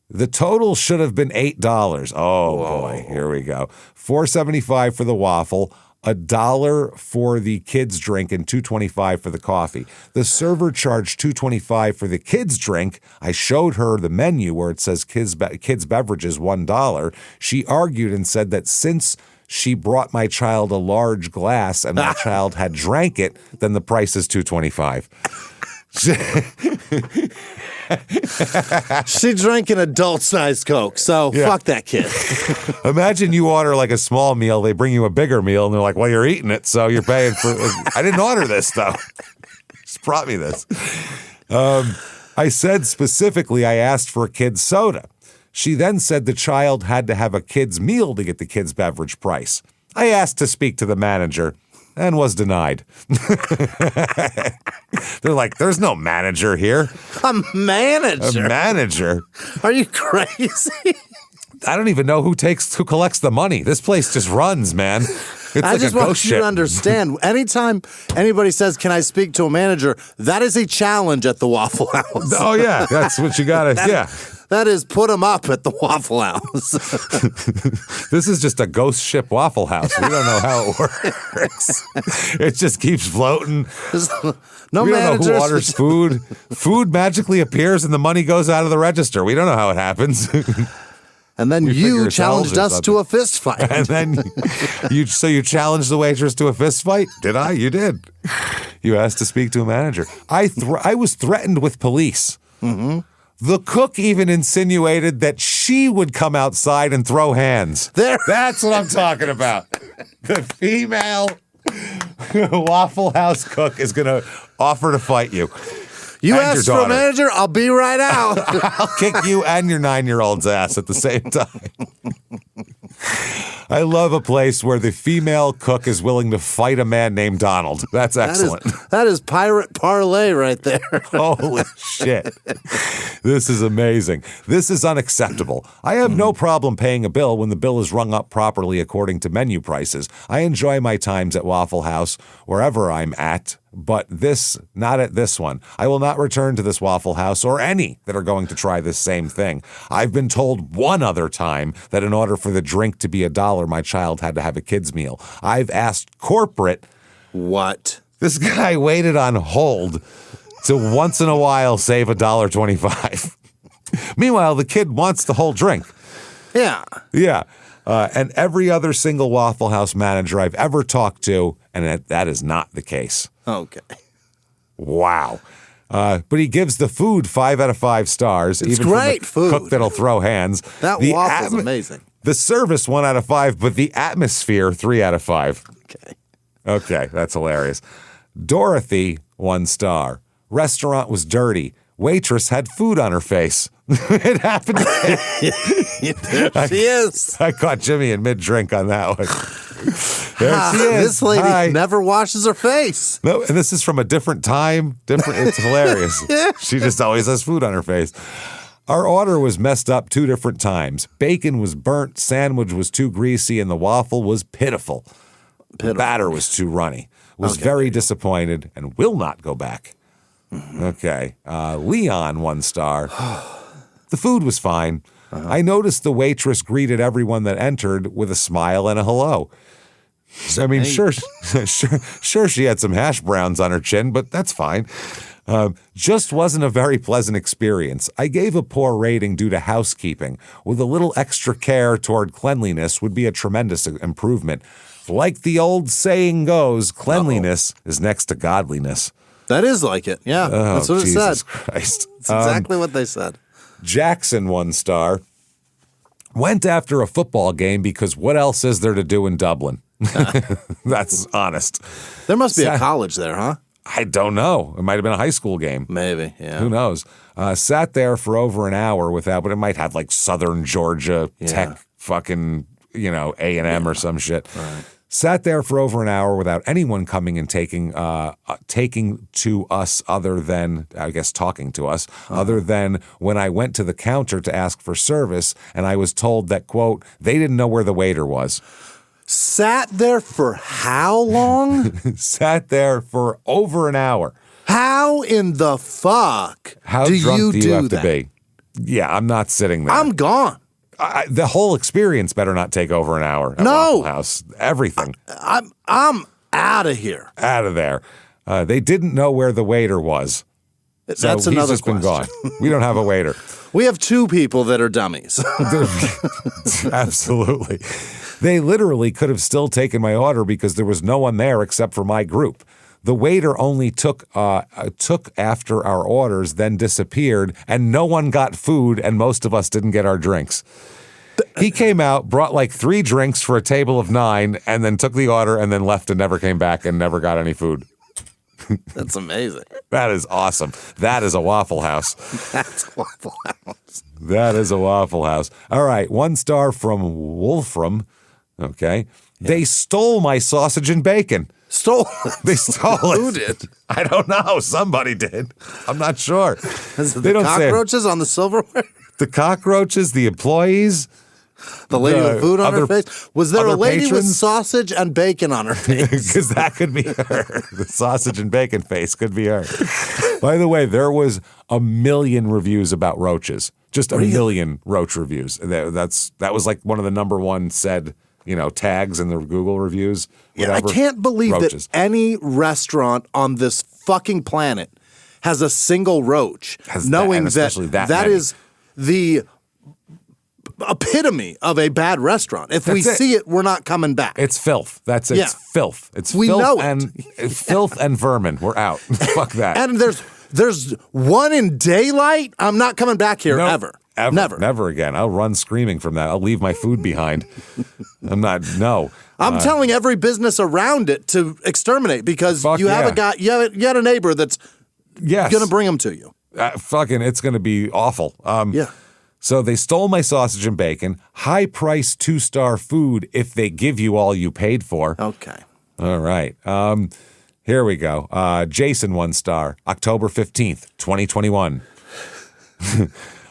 The total should have been $8. Oh, boy. Here we go. $4.75 for the waffle, $1 for the kids' drink, and $2.25 for the coffee. The server charged $2.25 for the kids' drink. I showed her the menu where it says kids' beverages, $1. She argued and said that since she brought my child a large glass and my child had drank it, then the price is $2.25. She drank an adult-sized Coke, so fuck that kid. Imagine you order like a small meal, they bring you a bigger meal, and they're like, well, you're eating it, so you're paying for it. I didn't order this, though. Just brought me this. I said specifically I asked for a kid's soda. She then said the child had to have a kid's meal to get the kid's beverage price. I asked to speak to the manager and was denied. They're like, there's no manager here. A manager? A manager? Are you crazy? I don't even know who collects the money. This place just runs, man. I just want you to understand, anytime anybody says, can I speak to a manager, that is a challenge at the Waffle House. Oh, yeah. That's what you got to, yeah. That is put them up at the Waffle House. This is just a ghost ship Waffle House. We don't know how it works. It just keeps floating. No we don't managers. know who orders food. Food magically appears and the money goes out of the register. We don't know how it happens. And then you challenged us to a fist fight. And then you challenged the waitress to a fist fight? Did I? You did. You asked to speak to a manager. I was threatened with police. Mm-hmm. The cook even insinuated that she would come outside and throw hands. That's what I'm talking about. The female Waffle House cook is going to offer to fight you. You asked for a manager, I'll be right out. I'll kick you and your 9-year-old's ass at the same time. I love a place where the female cook is willing to fight a man named Donald. That's excellent. That is pirate parlay right there. Holy shit. This is amazing. This is unacceptable. I have no problem paying a bill when the bill is rung up properly according to menu prices. I enjoy my times at Waffle House, wherever I'm at, but not at this one. I will not return to this Waffle House or any that are going to try this same thing. I've been told one other time that in order for the drink to be $1, my child had to have a kid's meal. I've asked corporate. What? This guy waited on hold to once in a while save $1.25. Meanwhile, the kid wants the whole drink. Yeah. Yeah. And every other single Waffle House manager I've ever talked to, and that is not the case. Okay. Wow. But he gives the food 5 out of 5 stars. It's even great from the food. Cook that'll throw hands. That waffle's amazing. The service 1 out of 5, but the atmosphere 3 out of 5. Okay, that's hilarious. Dorothy 1 star. Restaurant was dirty. Waitress had food on her face. It happened. There she is. I caught Jimmy in mid-drink on that one. There she is. This lady never washes her face. No, and this is from a different time. It's hilarious. Yeah. She just always has food on her face. Our order was messed up 2 different times. Bacon was burnt, sandwich was too greasy, and the waffle was pitiful. The batter was too runny. Was very disappointed and will not go back. Okay. Leon 1 star. The food was fine. I noticed the waitress greeted everyone that entered with a smile and a hello. I mean, sure, she had some hash browns on her chin, but that's fine. Just wasn't a very pleasant experience. I gave a poor rating due to housekeeping. With a little extra care toward cleanliness would be a tremendous improvement. Like the old saying goes, cleanliness is next to godliness. That is like it. Yeah, that's what it said. Jesus Christ. It's exactly what they said. Jackson 1 star. Went after a football game because what else is there to do in Dublin? That's honest. There must be a college there, huh? I don't know. It might have been a high school game. Maybe, yeah. Who knows? Sat there for over an hour without, but it might have like Southern Georgia Tech fucking, A&M or some shit. Right. Sat there for over an hour without anyone coming and taking to us other than, I guess, talking to us, other than when I went to the counter to ask for service and I was told that, quote, they didn't know where the waiter was. Sat there for how long? Sat there for over an hour. How in the fuck How do drunk you do you do have that? to be? Yeah, I'm not sitting there. I'm gone. The whole experience better not take over an hour at Waffle House. Everything. I'm out of here. Out of there. They didn't know where the waiter was. So That's another he's just question. been gone. We don't have a waiter. We have 2 people that are dummies. Absolutely. They literally could have still taken my order because there was no one there except for my group. The waiter only took after our orders, then disappeared, and no one got food, and most of us didn't get our drinks. He came out, brought like 3 drinks for a table of 9, and then took the order and then left and never came back and never got any food. That's amazing. That is awesome. That is a Waffle House. That's a Waffle House. That is a Waffle House. All right, 1 star from Wolfram. Okay. Yeah. They stole my sausage and bacon. Stole it? They stole it. Who did? I don't know. Somebody did. I'm not sure. They don't cockroaches on the silverware? The cockroaches, the employees. The lady with food on her face? Was there a lady with patrons? sausage and bacon on her face? Because that could be her. The sausage and bacon face could be her. By the way, there was 1 million reviews about roaches. Just a million roach reviews. That was like one of the number one said, tags in the Google reviews. Yeah, I can't believe roaches. that any restaurant on this fucking planet has a single roach, knowing that is the epitome of a bad restaurant. If we see it, we're not coming back. It's filth. It's filth. We filth know and filth and vermin. We're out. Fuck that. And there's one in daylight. I'm not coming back here ever. Never again. I'll run screaming from that. I'll leave my food behind. I'm telling every business around it to exterminate because you have a guy, you had a neighbor that's going to bring them to you. It's going to be awful. So they stole my sausage and bacon, high price 2-star food if they give you all you paid for. Okay. All right. Here we go. Jason 1 star, October 15th, 2021.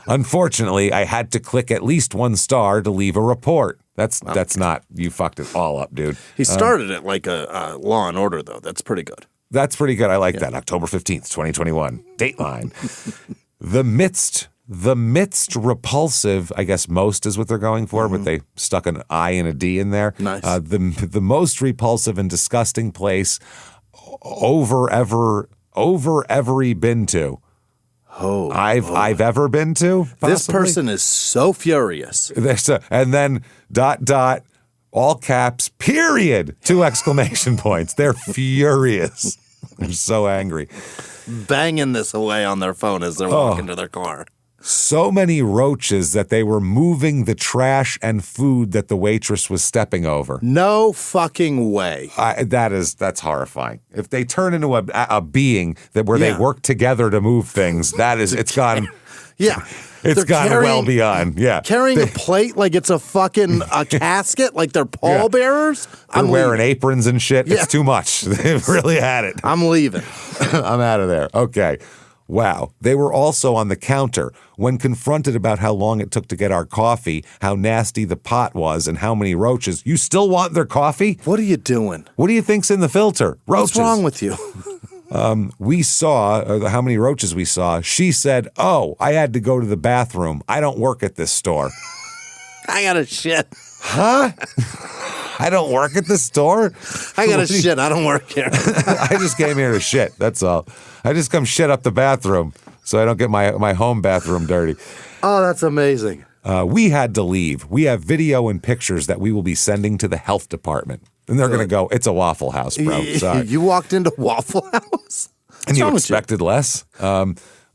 Unfortunately, I had to click at least 1 star to leave a report. That's not, you fucked it all up, dude. He started it like a Law and Order, though. That's pretty good. That's pretty good. I like that. October 15th, 2021. Dateline. The midst repulsive, I guess most is what they're going for, but they stuck an I and a D in there. Nice. The most repulsive and disgusting place over every been to. Oh, I've ever been to. Possibly. This person is so furious. And then ... all caps, period, 2 exclamation points. They're furious. They're so angry. Banging this away on their phone as they're walking to their car. So many roaches that they were moving the trash and food that the waitress was stepping over. No fucking way. That's horrifying. If they turn into a being where they work together to move things, it's gone. Yeah. It's gone well beyond. Yeah. Carrying a plate like it's a fucking casket, like they're pallbearers. They're wearing aprons and shit. Yeah. It's too much. They've really had it. I'm leaving. I'm out of there. Okay. Wow. They were also on the counter. When confronted about how long it took to get our coffee, how nasty the pot was, and how many roaches, you still want their coffee? What are you doing? What do you think's in the filter? Roaches. What's wrong with you? We saw how many roaches we saw. She said, "Oh, I had to go to the bathroom. I don't work at this store." I got a shit. Huh? I don't work at the store? I got a shit. I don't work here. I just came here to shit. That's all. I just come shit up the bathroom so I don't get my home bathroom dirty. Oh, that's amazing. We had to leave. We have video and pictures that we will be sending to the health department. And they're going to go, it's a Waffle House, bro. Sorry. You walked into Waffle House? And you expected less?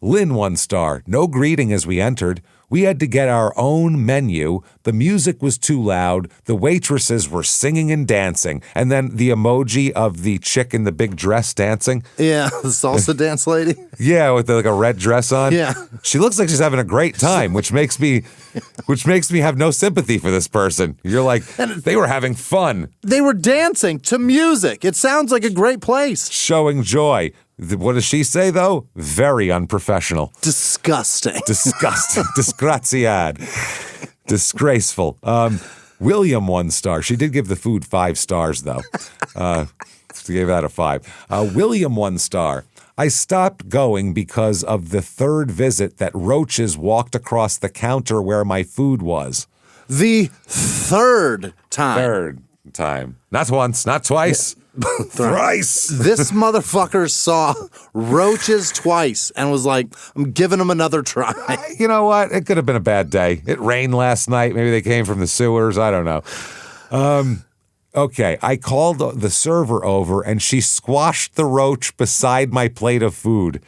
Lynn 1 star. No greeting as we entered. We had to get our own menu. The music was too loud. The waitresses were singing and dancing. And then the emoji of the chick in the big dress dancing. Yeah, the salsa dance lady. Yeah, with like a red dress on. Yeah. She looks like she's having a great time, which makes me have no sympathy for this person. You're like, they were having fun. They were dancing to music. It sounds like a great place. Showing joy. What does she say, though? Very unprofessional. Disgusting. Disgusting. Disgraziad. Disgraceful. William 1 star. She did give the food 5 stars, though. She gave that a 5. William 1 star. I stopped going because of the third visit that roaches walked across the counter where my food was. The third time. Not once, not twice. Thrice. This motherfucker saw roaches twice and was like, I'm giving them another try. You know what? It could have been a bad day. It rained last night. Maybe they came from the sewers. I don't know. Okay. I called the server over and she squashed the roach beside my plate of food.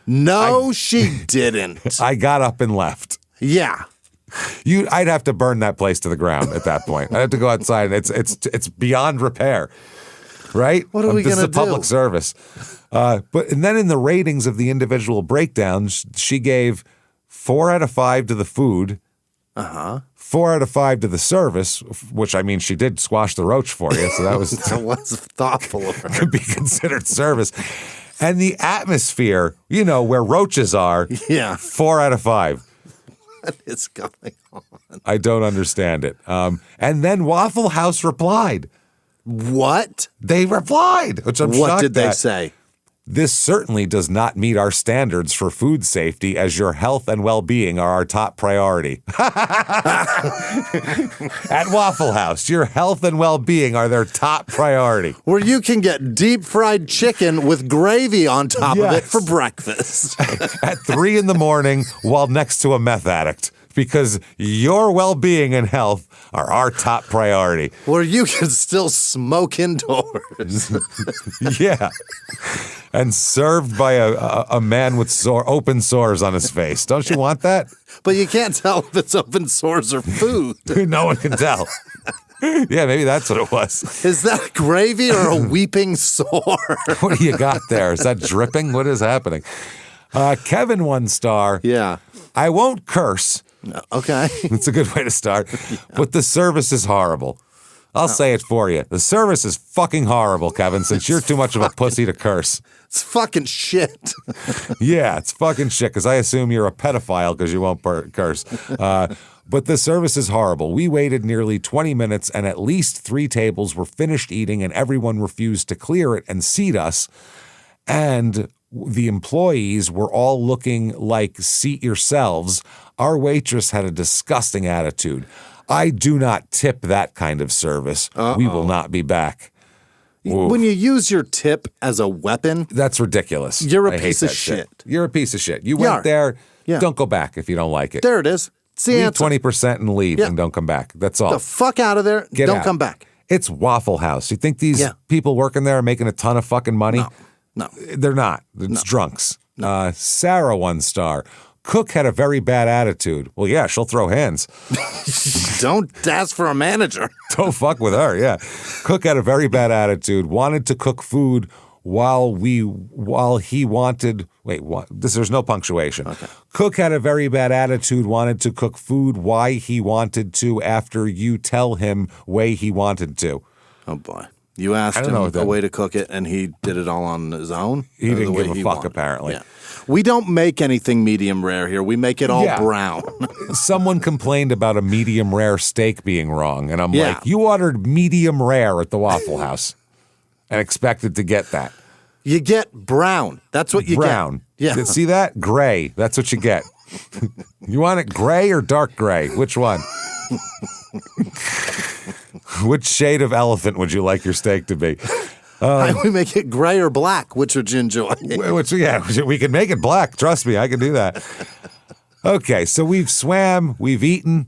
No, she didn't. I got up and left. Yeah. I'd have to burn that place to the ground at that point. I'd have to go outside. It's beyond repair. Right? What are we going to do? This is a public service. And then in the ratings of the individual breakdowns, she gave 4 out of 5 to the food, 4 out of 5 to the service, which, I mean, she did squash the roach for you, so that was... That was thoughtful of her. Could be considered service. And the atmosphere, where roaches are, 4 out of 5. What is going on? I don't understand it. And then Waffle House replied. What? They replied, which I'm shocked at. What did they say? This certainly does not meet our standards for food safety, as your health and well-being are our top priority. At Waffle House, your health and well-being are their top priority. Where you can get deep fried chicken with gravy on top of it for breakfast. At 3 a.m. while next to a meth addict. Because your well-being and health are our top priority. Where you can still smoke indoors. Yeah. And served by a man with open sores on his face. Don't you want that? But you can't tell if it's open sores or food. No one can tell. Yeah, maybe that's what it was. Is that gravy or a weeping sore? What do you got there? Is that dripping? What is happening? Kevin, 1 star. Yeah. I won't curse. Okay. It's a good way to start. Yeah. But the service is horrible. I'll say it for you. The service is fucking horrible, Kevin, since you're too much of a pussy to curse. It's fucking shit. Yeah, it's fucking shit, because I assume you're a pedophile because you won't curse. But the service is horrible. We waited nearly 20 minutes, and at least 3 tables were finished eating, and everyone refused to clear it and seat us. And the employees were all looking like seat yourselves. Our waitress had a disgusting attitude. I do not tip that kind of service. We will not be back. Oof. When you use your tip as a weapon, that's ridiculous. You're a piece of shit. You're a piece of shit. You went there. Yeah. Don't go back if you don't like it. There it is. It's the answer. 20% and leave and don't come back. That's all. The fuck out of there. Don't come back. It's Waffle House. You think these people working there are making a ton of fucking money? No. They're not. It's drunks. No. Sarah, 1 star. Cook had a very bad attitude. Well, yeah, she'll throw hands. Don't ask for a manager. Don't fuck with her, yeah. Cook had a very bad attitude, wanted to cook food while he wanted, there's no punctuation. Okay. Cook had a very bad attitude, wanted to cook food why he wanted to after you tell him way he wanted to. Oh, boy. You asked him a way to cook it, and he did it all on his own? He didn't give a fuck, apparently. Yeah. We don't make anything medium rare here. We make it all brown. Someone complained about a medium rare steak being wrong, and I'm like, you ordered medium rare at the Waffle House and expected to get that. You get brown. That's what you get. Yeah. See that? Gray. That's what you get. You want it gray or dark gray? Which one? Which shade of elephant would you like your steak to be? We make it gray or black. Which would you enjoy? We can make it black. Trust me, I can do that. Okay, so we've swam, we've eaten.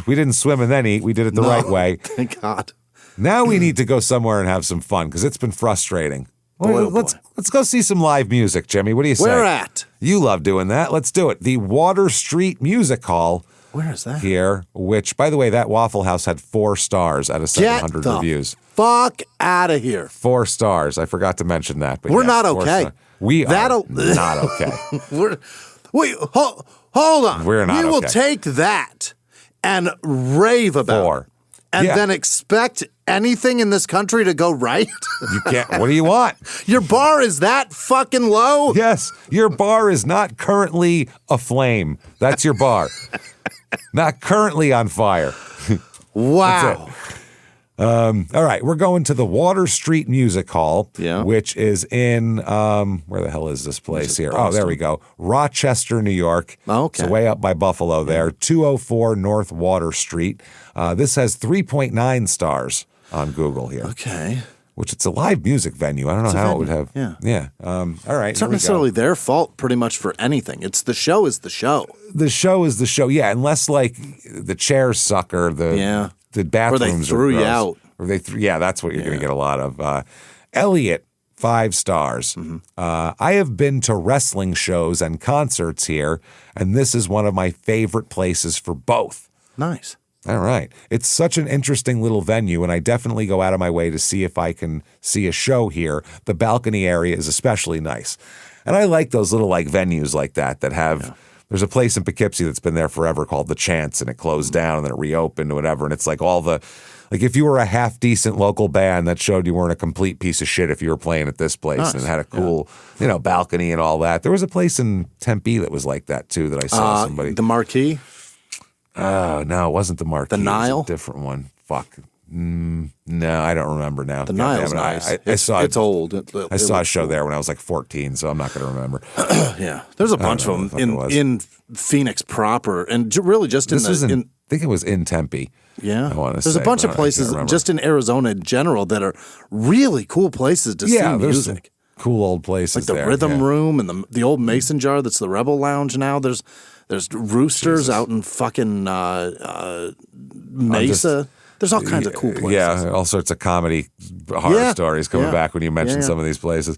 We didn't swim and then eat. We did it the right way. Thank God. Now we need to go somewhere and have some fun because it's been frustrating. Let's go see some live music, Jimmy. What do you say? Where at? You love doing that. Let's do it. The Water Street Music Hall. Where is that? Here, which, by the way, that Waffle House had 4 stars out of 700 reviews. Fuck out of here. 4 stars. I forgot to mention that. But we're not okay. We are not okay. Hold on. We're not okay. You will take that and rave about it. And then expect anything in this country to go right? You can't. What do you want? Your bar is that fucking low? Yes. Your bar is not currently aflame. That's your bar. Not currently on fire. Wow. All right, we're going to the Water Street Music Hall, which is in, where the hell is this place here? Boston? Oh, there we go. Rochester, New York. Oh, okay. So way up by Buffalo there. 204 North Water Street. This has 3.9 stars on Google here. Okay. Which it's a live music venue. I don't know how it would have. Yeah. All right. It's not necessarily their fault pretty much for anything. It's the show is the show. The show is the show. Yeah. Unless like the chairs suck or the bathrooms or they threw you out. Or that's what you're going to get a lot of. Elliot, 5 stars. Mm-hmm. I have been to wrestling shows and concerts here, and this is one of my favorite places for both. Nice. All right. It's such an interesting little venue, and I definitely go out of my way to see if I can see a show here. The balcony area is especially nice. And I like those little like venues like that have there's a place in Poughkeepsie that's been there forever called The Chance, and it closed down and then it reopened or whatever, and it's like all the Like if you were a half decent local band, that showed you weren't a complete piece of shit if you were playing at this place and it had a cool, balcony and all that. There was a place in Tempe that was like that too that I saw somebody. The Marquee? Oh, no, it wasn't the Marquee. The Nile? It was a different one. Fuck. No, I don't remember now. The Nile's nice. I saw it's old. I saw a show there when I was like 14, so I'm not going to remember. Yeah. There's a bunch of them in Phoenix proper and really just in I think it was in Tempe. Yeah. There's a bunch of places just in Arizona in general that are really cool places to see music. Cool old places like the Rhythm Room and the old Mason Jar that's the Rebel Lounge now. There's Roosters out in fucking Mesa. There's all kinds of cool places. Yeah, all sorts of comedy horror stories coming back when you mention some of these places.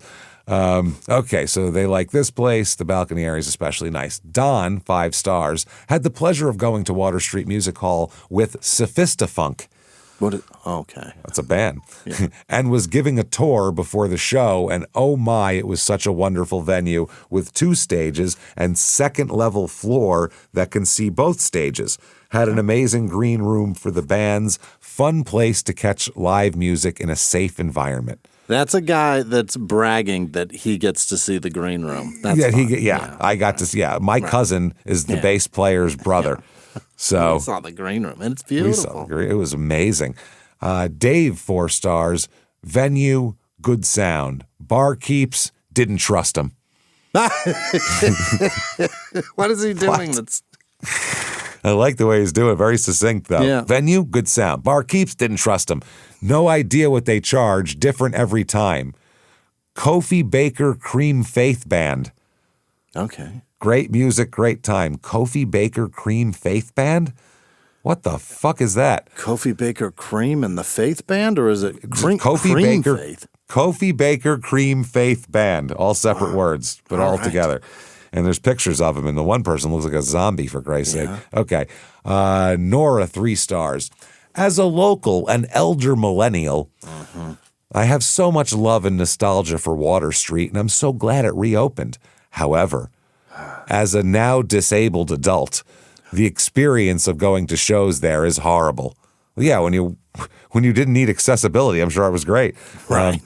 Okay, so they like this place. The balcony area is especially nice. Don, 5 stars, had the pleasure of going to Water Street Music Hall with Sophistafunk. Okay. That's a band. Yeah. And was giving a tour before the show, and oh my, it was such a wonderful venue with 2 stages and second-level floor that can see both stages. Had an amazing green room for the bands, fun place to catch live music in a safe environment. That's a guy that's bragging that he gets to see the green room. That's I got to see. Yeah, my cousin is the bass player's brother. So we saw the green room, and it's beautiful. It was amazing. Dave, 4 stars. Venue, good sound. Barkeeps, didn't trust him. What is he doing? I like the way he's doing it. Very succinct, though. Yeah. Venue, good sound. Barkeeps, didn't trust him. No idea what they charge. Different every time. Kofi Baker Cream Faith Band. Okay. Great music, great time. Kofi Baker Cream Faith Band? What the fuck is that? Kofi Baker Cream and the Faith Band, or is it Cream Faith? Kofi Baker Cream Faith Band. All separate words, but all together. And there's pictures of him, and the one person looks like a zombie, for Christ's sake. Okay. Nora, 3 stars. As a local, an elder millennial, I have so much love and nostalgia for Water Street, and I'm so glad it reopened. However, as a now disabled adult, the experience of going to shows there is horrible. Yeah, when you didn't need accessibility, I'm sure it was great. Right.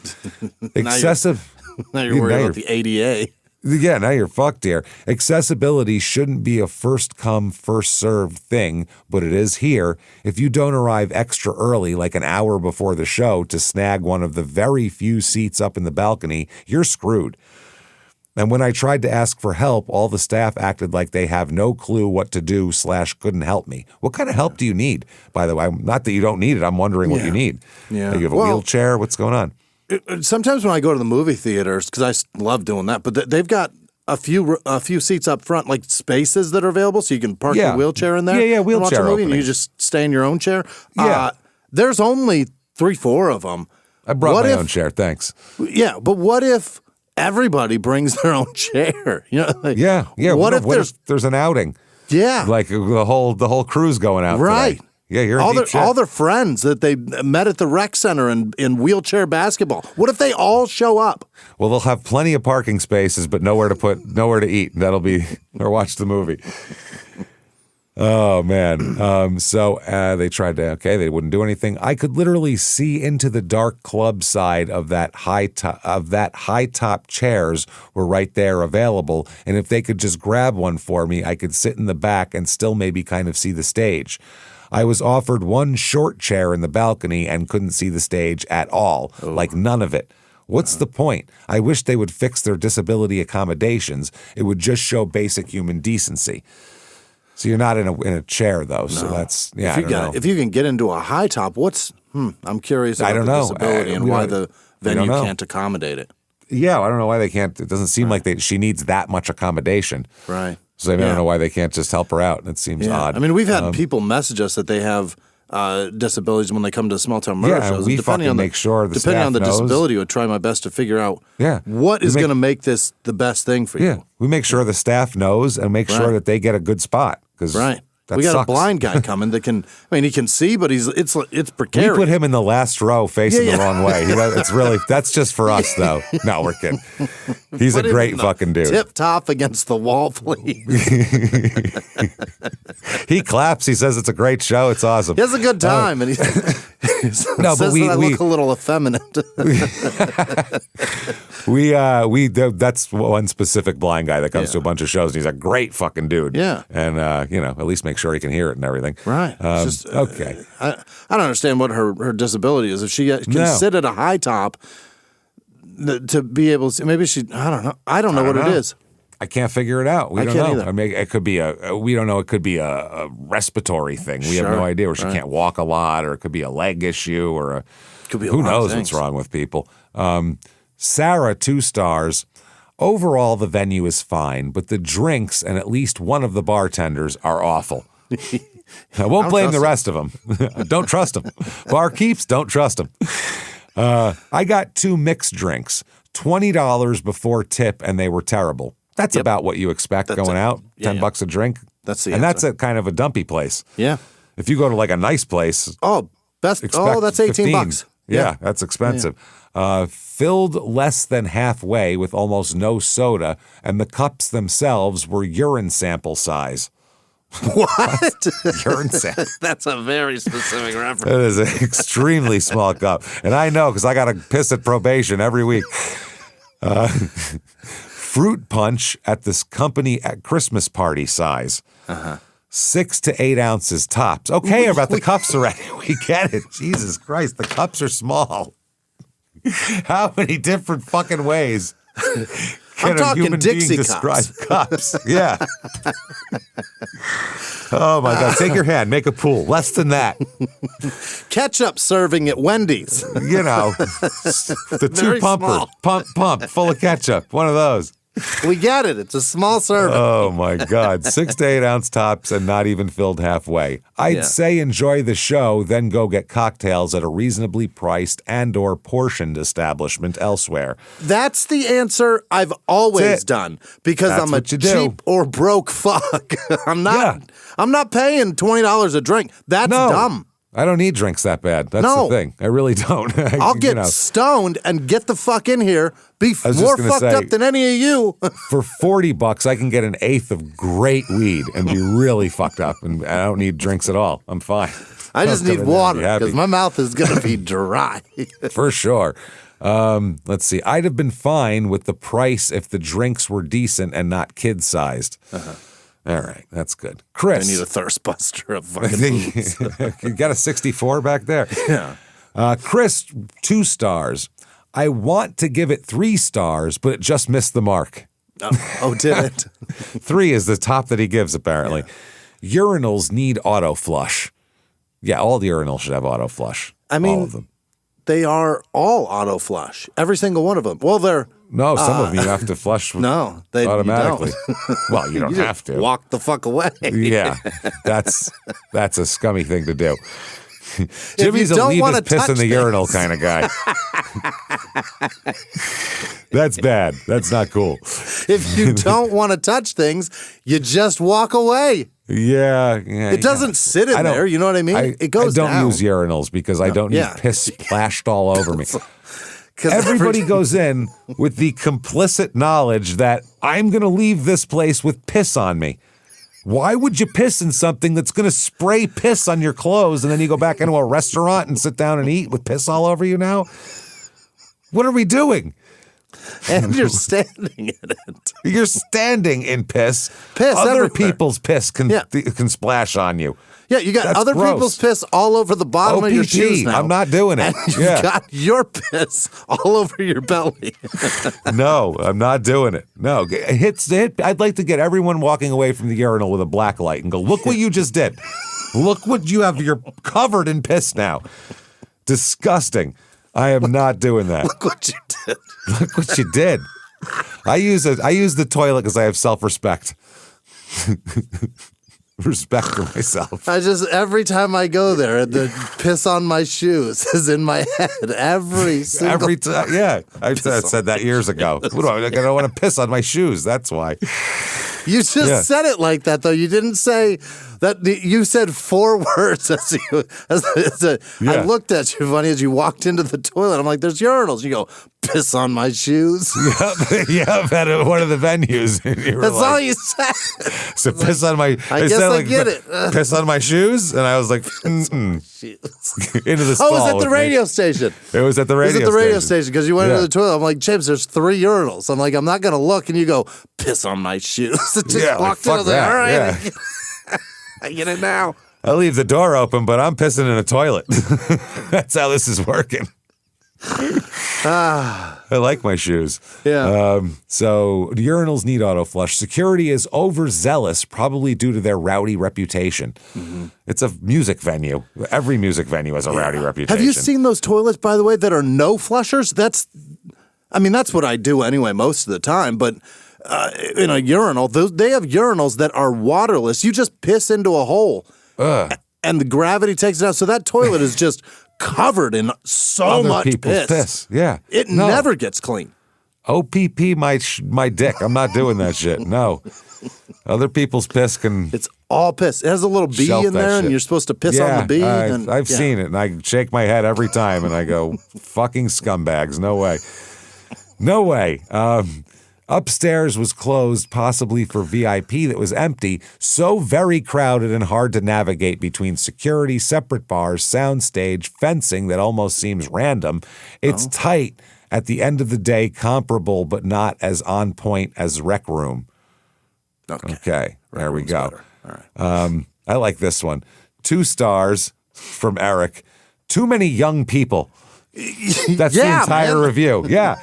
Excessive. Now you're worried about the ADA. Yeah, now you're fucked here. Accessibility shouldn't be a first-come, first-served thing, but it is here. If you don't arrive extra early, like an hour before the show, to snag one of the very few seats up in the balcony, you're screwed. And when I tried to ask for help, all the staff acted like they have no clue what to do / couldn't help me. What kind of help do you need, by the way? Not that you don't need it. I'm wondering what you need. Yeah. You have a wheelchair? What's going on? Sometimes when I go to the movie theaters, because I love doing that, but they've got a few seats up front, like spaces that are available, so you can park your wheelchair in there. Yeah, wheelchair and watch a movie, opening. and you just stay in your own chair. Yeah. There's only 3-4 of them. I brought my own chair, thanks. Yeah, but what if everybody brings their own chair? You know, like, What if there's an outing? Yeah, like the whole crew's going out. Right. Today. Yeah, you're all their friends that they met at the rec center in wheelchair basketball. What if they all show up? Well, they'll have plenty of parking spaces, but nowhere to eat. That'll be or watch the movie. Oh man. So they tried to. Okay, they wouldn't do anything. I could literally see into the dark club side of that high top chairs were right there available, and if they could just grab one for me, I could sit in the back and still maybe kind of see the stage. I was offered one short chair in the balcony and couldn't see the stage at all, like none of it. What's the point? I wish they would fix their disability accommodations. It would just show basic human decency. So you're not in a chair though, so that's If you can get into a high top, I'm curious about the disability and why the venue can't accommodate it. Yeah, I don't know why they can't. It doesn't seem like she needs that much accommodation. Right. So I don't know why they can't just help her out. It seems odd. I mean, we've had people message us that they have disabilities when they come to small town murder shows. We fucking make sure the staff depending on the knows. disability, would try my best to figure out what is going to make this the best thing for you. Yeah, we make sure the staff knows and make sure that they get a good spot because We got sucks. a blind guy coming that can. I mean, he can see, but it's precarious. We put him in the last row, facing the wrong way. That's just for us, though. No, we're kidding. He's a great fucking dude. Tip top against the wall, please. He claps. He says it's a great show. It's awesome. He has a good time, and he says that I look a little effeminate. That's one specific blind guy that comes to a bunch of shows, and he's a great fucking dude. Yeah, and at least make sure he can hear it and everything. Right. Okay. I don't understand what her disability is. If she can sit at a high top to be able to, maybe she. I don't know. I don't know what it is. I can't figure it out. We don't can't know. either. I mean, it could be we don't know. It could be a respiratory thing. We have no idea. Or she can't walk a lot, or it could be a leg issue, or could be who knows what's wrong with people. Sarah, 2 stars. Overall, the venue is fine, but the drinks and at least one of the bartenders are awful. I won't blame the rest of them. Don't trust them. Barkeeps, don't trust them. I got 2 mixed drinks, $20 before tip, and they were terrible. That's about what you expect going out. $10 a drink. That's the and answer. that's a kind of a dumpy place. Yeah. If you go to like a nice place, that's $18. Yeah, that's expensive. Filled less than halfway with almost no soda, and the cups themselves were urine sample size. What? Urine sample. That's a very specific reference. It is an extremely small cup. And I know because I got to piss at probation every week. Fruit punch at this company at Christmas party size. 6 to 8 ounces tops. Okay, about the cups already. We get it. Jesus Christ, the cups are small. How many different fucking ways can a human being describe cups? Yeah. Oh my God. Take your hand, make a pool. Less than that. Ketchup serving at Wendy's. You know, the 2 pumpers. Small. Pump, full of ketchup. One of those. We get it. It's a small serving. Oh, my God. 6 to 8 ounce tops and not even filled halfway. I'd say enjoy the show, then go get cocktails at a reasonably priced and or portioned establishment elsewhere. That's the answer I've always done because I'm a cheap or broke fuck. I'm not paying $20 a drink. That's dumb. I don't need drinks that bad. That's the thing. I really don't. I'll get stoned and get the fuck in here. Be more fucked up than any of you. For $40, I can get an eighth of great weed and be really fucked up. And I don't need drinks at all. I'm fine. I just need water because my mouth is going to be dry. For sure. Let's see. I'd have been fine with the price if the drinks were decent and not kid-sized. All right, that's good. Chris. I need a thirst buster of fucking booze. You got a 64 back there? Yeah. Chris, 2 stars. I want to give it 3 stars, but it just missed the mark. Oh, did it? 3 is the top that he gives, apparently. Yeah. Urinals need auto flush. Yeah, all the urinals should have auto flush. I mean, all of them. They are all auto flush. Every single one of them. Well, they're... No, some of them you have to flush automatically. You well, you don't have to. Walk the fuck away. Yeah, that's a scummy thing to do. Jimmy's a leave his piss in the urinal kind of guy. That's bad. That's not cool. If you don't want to touch things, you just walk away. Yeah. It doesn't sit in there. You know what I mean? It goes down. I don't use urinals because I don't need piss splashed all over me. Everybody goes in with the complicit knowledge that I'm going to leave this place with piss on me. Why would you piss in something that's going to spray piss on your clothes and then you go back into a restaurant and sit down and eat with piss all over you now? What are we doing? And you're standing in it. You're standing in piss. Other people's piss can splash on you. Yeah, you got other people's piss all over the bottom of your shoes now. I'm not doing it. And you've got your piss all over your belly. No, I'm not doing it. No, I'd like to get everyone walking away from the urinal with a black light and go, look what you just did. Look what you have. You're covered in piss now. Disgusting. I am not doing that. Look what you did. Look what you did. I use the toilet because I have self-respect. Respect for myself. Every time I go there, the piss on my shoes is in my head. Every time. Yeah. I said that years ago. I don't want to piss on my shoes. That's why. You just said it like that, though. You didn't say that. You said 4 words. I looked at you funny as you walked into the toilet. I'm like, there's urinals. You go, piss on my shoes. Yep, at one of the venues. That's all you said. So piss on my. I guess I get it. Piss on my shoes, and I was like, into the stall. Oh, it was at the radio station. It was at the radio station. It was at the radio station because you went into the toilet. I'm like, James, there's 3 urinals. I'm like, I'm not going to look. And you go, piss on my shoes. Just walked in. I was like, all right. I get it now. I leave the door open, but I'm pissing in a toilet. That's how this is working. I like my shoes. Yeah. So urinals need auto flush. Security is overzealous, probably due to their rowdy reputation. Mm-hmm. It's a music venue. Every music venue has a rowdy reputation. Have you seen those toilets, by the way, that are no flushers? That's what I do anyway most of the time. But in a urinal, they have urinals that are waterless. You just piss into a hole, and the gravity takes it out. So that toilet is just covered in so much piss. Yeah, it never gets clean. OPP my dick. I'm not doing that shit. No, other people's piss can. It's all piss. It has a little bee in there, and you're supposed to piss on the bee. I've seen it, and I shake my head every time, and I go, "Fucking scumbags! No way, no way." Upstairs was closed, possibly for VIP that was empty, so very crowded and hard to navigate between security, separate bars, soundstage, fencing that almost seems random. It's tight. At the end of the day, comparable but not as on point as Rec Room. Okay, there we go. All right. I like this one. 2 stars from Eric. Too many young people. That's the entire review. Yeah.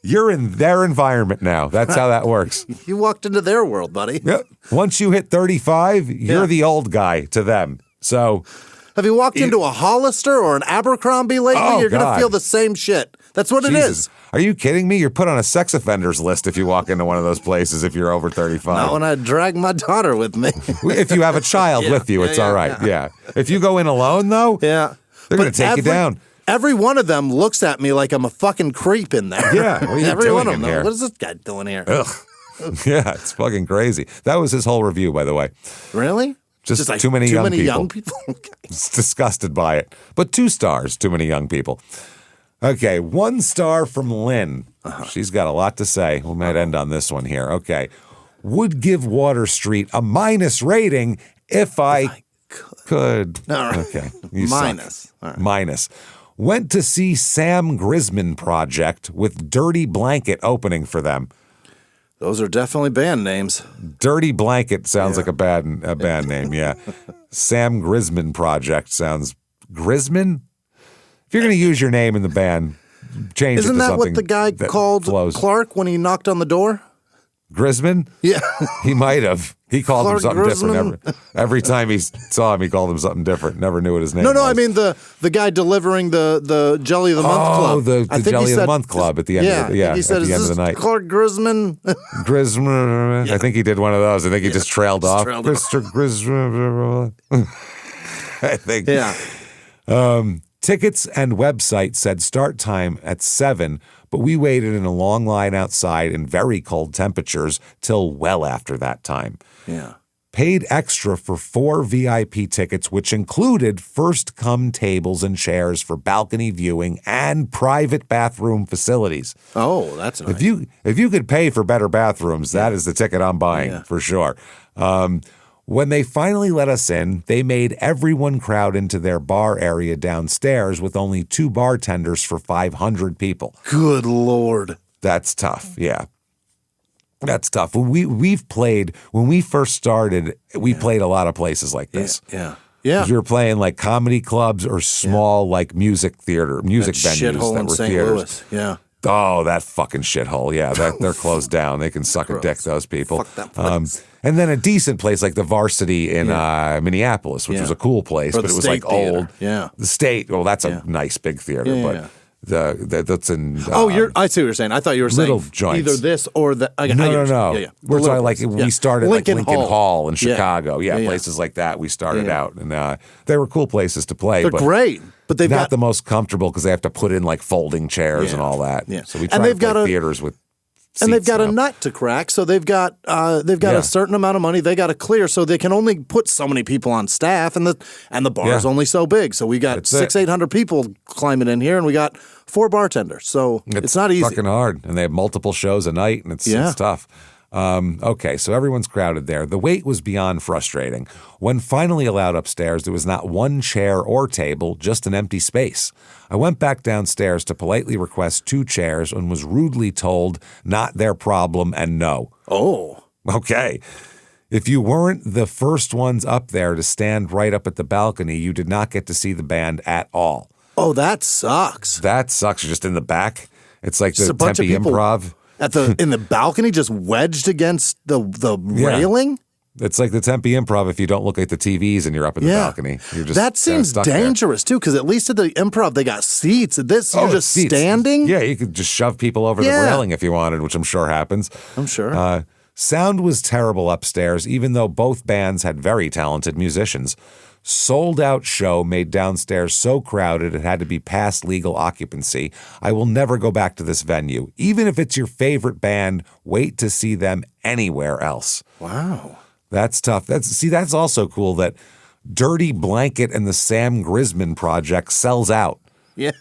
You're in their environment now. That's how that works. You walked into their world, buddy. Yep. Once you hit 35, you're the old guy to them. So, have you walked into a Hollister or an Abercrombie lately? You're going to feel the same shit. That's what it is. Are you kidding me? You're put on a sex offenders list if you walk into one of those places if you're over 35. Not when I drag my daughter with me. If you have a child with you, it's all right. Yeah. If you go in alone, though, they're going to take you down. Every one of them looks at me like I'm a fucking creep in there. Yeah, what are you every doing one of them. in here? What is this guy doing here? Ugh. Yeah, it's fucking crazy. That was his whole review, by the way. Really? Just like too many young people. Okay. It's disgusted by it. But 2 stars, too many young people. Okay, 1 star from Lynn. She's got a lot to say. We might end on this one here. Okay. Would give Water Street a minus rating if I could. All right. Okay. Minus. All right. Minus. Went to see Sam Grisman Project with Dirty Blanket opening for them. Those are definitely band names. Dirty Blanket sounds like a band name, yeah. Sam Grisman Project sounds... Grisman? If you're going to use your name in the band, change it to something. Isn't that what the guy called Clark when he knocked on the door? Grisman? Yeah. He might have. He called him something Grisman? different. Every time he saw him, he called him something different. Never knew what his name was. No, I mean the guy delivering the Jelly of the Month Club. Oh, the Jelly of the Month Club at the end of the, he said, at the end of the night. Clark Grisman? Grisman. I think he did one of those. I think he just trailed off. Mr. Grisman. I think. Yeah. Tickets and website said start time at 7, but we waited in a long line outside in very cold temperatures till well after that time. Yeah. Paid extra for 4 VIP tickets, which included first-come tables and chairs for balcony viewing and private bathroom facilities. Oh, that's nice. If you could pay for better bathrooms, that is the ticket I'm buying for sure. When they finally let us in, they made everyone crowd into their bar area downstairs with only 2 bartenders for 500 people. Good Lord. That's tough, yeah. That's tough. When we first started, we played a lot of places like this. Yeah. We were playing like comedy clubs or small like music venues shithole that in were St. theaters. Louis. Yeah. Oh, that fucking shithole. Yeah, they're closed down. They can suck a dick, those people. Fuck that place. And then a decent place like the Varsity in Minneapolis, which was a cool place, but it was like theater. old. Yeah. The State, well, that's a nice big theater, but that's in... I see what you're saying. I thought you were saying little joints. either this or the... No. Yeah. We're talking like we started Lincoln like Lincoln Hall in Chicago. Yeah, places like that we started out. And they were cool places to play. They're great. But they've not the most comfortable because they have to put in like folding chairs and all that. Yeah. So we try to play theaters with And they've got now. a nut to crack, so they've got a certain amount of money they got to clear, so they can only put so many people on staff, and the bar is only so big. So we got 800 people climbing in here, and we got 4 bartenders. So it's not easy. Fucking hard, and they have multiple shows a night, and it's tough. Okay, so everyone's crowded there. The wait was beyond frustrating. When finally allowed upstairs, there was not one chair or table, just an empty space. I went back downstairs to politely request 2 chairs and was rudely told, not their problem and no. Oh. Okay. If you weren't the first ones up there to stand right up at the balcony, you did not get to see the band at all. Oh, that sucks. That sucks. You're just in the back. It's like Just the a bunch of Tempe people Improv. in the balcony, just wedged against the railing. It's like the Tempe Improv if you don't look at the TVs and you're up in the balcony. You're just that seems dangerous, too, because at least at the Improv, they got seats. At this, you're just seats. standing? Yeah, you could just shove people over the railing if you wanted, which I'm sure happens. I'm sure. Sound was terrible upstairs, even though both bands had very talented musicians. Sold-out show made downstairs so crowded it had to be past legal occupancy. I will never go back to this venue. Even if it's your favorite band, wait to see them anywhere else. Wow. That's tough. That's also cool that Dirty Blanket and the Sam Grisman Project sells out. Yeah.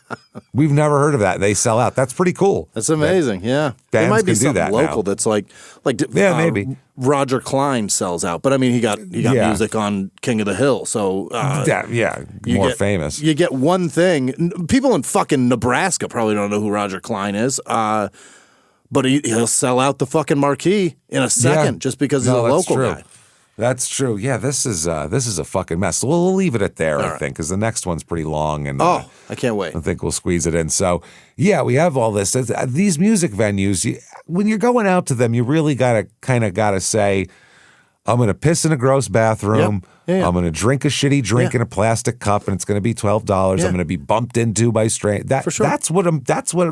We've never heard of that. They sell out. That's pretty cool. That's amazing. There Bands might be can do something that local now. that's like maybe. Roger Klein sells out, but I mean he got music on King of the Hill, so more famous. You get one thing. People in fucking Nebraska probably don't know who Roger Klein is, but he'll sell out the fucking marquee in a second just because he's a local guy. That's true. Yeah, this is a fucking mess. So we'll leave it at there, I think, because the next one's pretty long. And I can't wait. I think we'll squeeze it in. So, yeah, we have all this. These music venues, when you're going out to them, you really got to say, I'm going to piss in a gross bathroom. Yep. Yeah. I'm going to drink a shitty drink in a plastic cup, and it's going to be $12. I'm going to be bumped into by strangers. For sure. That's what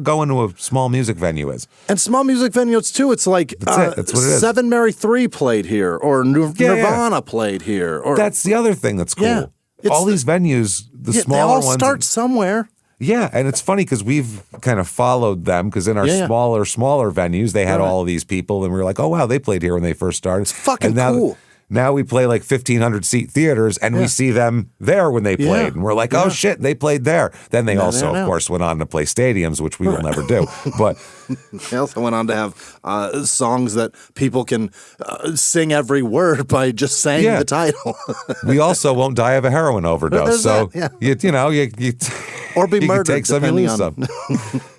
going to a small music venue is. And small music venues too. It's like That's what it is. Seven Mary 3 played here, or Nirvana played here. Or that's the other thing that's cool. Yeah. All these venues, the smaller they all ones, start somewhere. Yeah, and it's funny because we've kind of followed them because in our smaller venues, they had all of these people, and we were like, oh, wow, they played here when they first started. It's fucking cool. Now we play like 1,500-seat theaters, and we see them there when they played. And we're like, oh, shit, they played there. Then they also, of course, went on to play stadiums, which we will never do. But they also went on to have songs that people can sing every word by just saying the title. We also won't die of a heroin overdose. So, you or be murdered, take some, you lose some.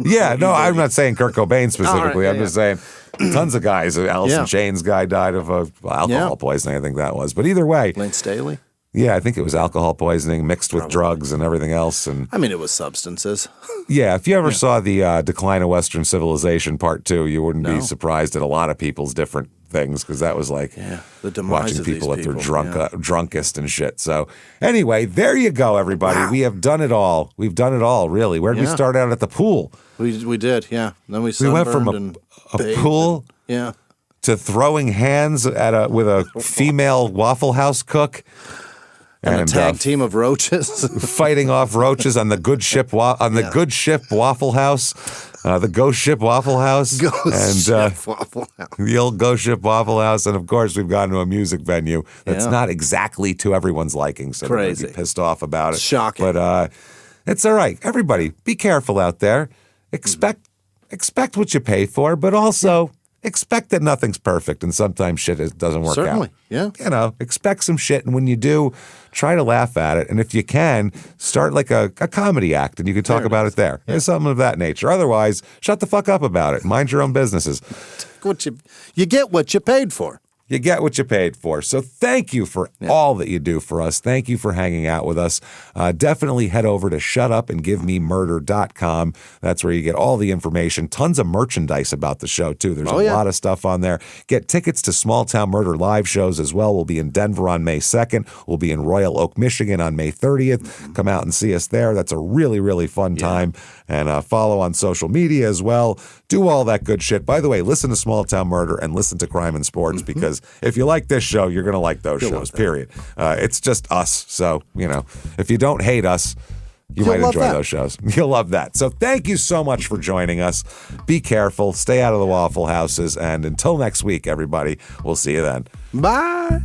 I'm not saying Kurt Cobain specifically. I'm just saying tons of guys. Alice in Chains guy died of alcohol poisoning, I think that was. But either way. Lane Staley? Yeah, I think it was alcohol poisoning mixed with drugs and everything else. And I mean, it was substances. Yeah, if you ever saw the Decline of Western Civilization Part 2, you wouldn't be surprised at a lot of people's different things because that was like the demise watching of people these at their drunkest and shit. So anyway, there you go, everybody. Wow. We have done it all. We've done it all, really. Where did we start out? At the pool. We did, yeah. Then we went from a pool to throwing hands with a female Waffle House cook. And a tag team of roaches fighting off roaches on the good ship Good Ship Waffle House, the Ghost Ship Waffle House, Ship Waffle House, the old Ghost Ship Waffle House, and of course we've gone to a music venue that's not exactly to everyone's liking, so they're gonna be pissed off about it. Shocking, but it's all right. Everybody, be careful out there. Expect what you pay for, but also. Expect that nothing's perfect, and sometimes shit doesn't work out. Certainly, yeah. Expect some shit, and when you do, try to laugh at it. And if you can, start like a comedy act, and you can talk about it there. Yeah. Something of that nature. Otherwise, shut the fuck up about it. Mind your own businesses. You get what you paid for. You get what you paid for. So thank you for all that you do for us. Thank you for hanging out with us. Definitely head over to shutupandgivememurder.com. That's where you get all the information. Tons of merchandise about the show, too. There's a lot of stuff on there. Get tickets to Small Town Murder live shows as well. We'll be in Denver on May 2nd. We'll be in Royal Oak, Michigan on May 30th. Come out and see us there. That's a really, really fun time. And follow on social media as well. Do all that good shit. By the way, listen to Small Town Murder and listen to Crime and Sports because if you like this show, you're going to like those shows, period. It's just us. So, if you don't hate us, You might enjoy those shows. You'll love that. So thank you so much for joining us. Be careful. Stay out of the Waffle Houses. And until next week, everybody, we'll see you then. Bye.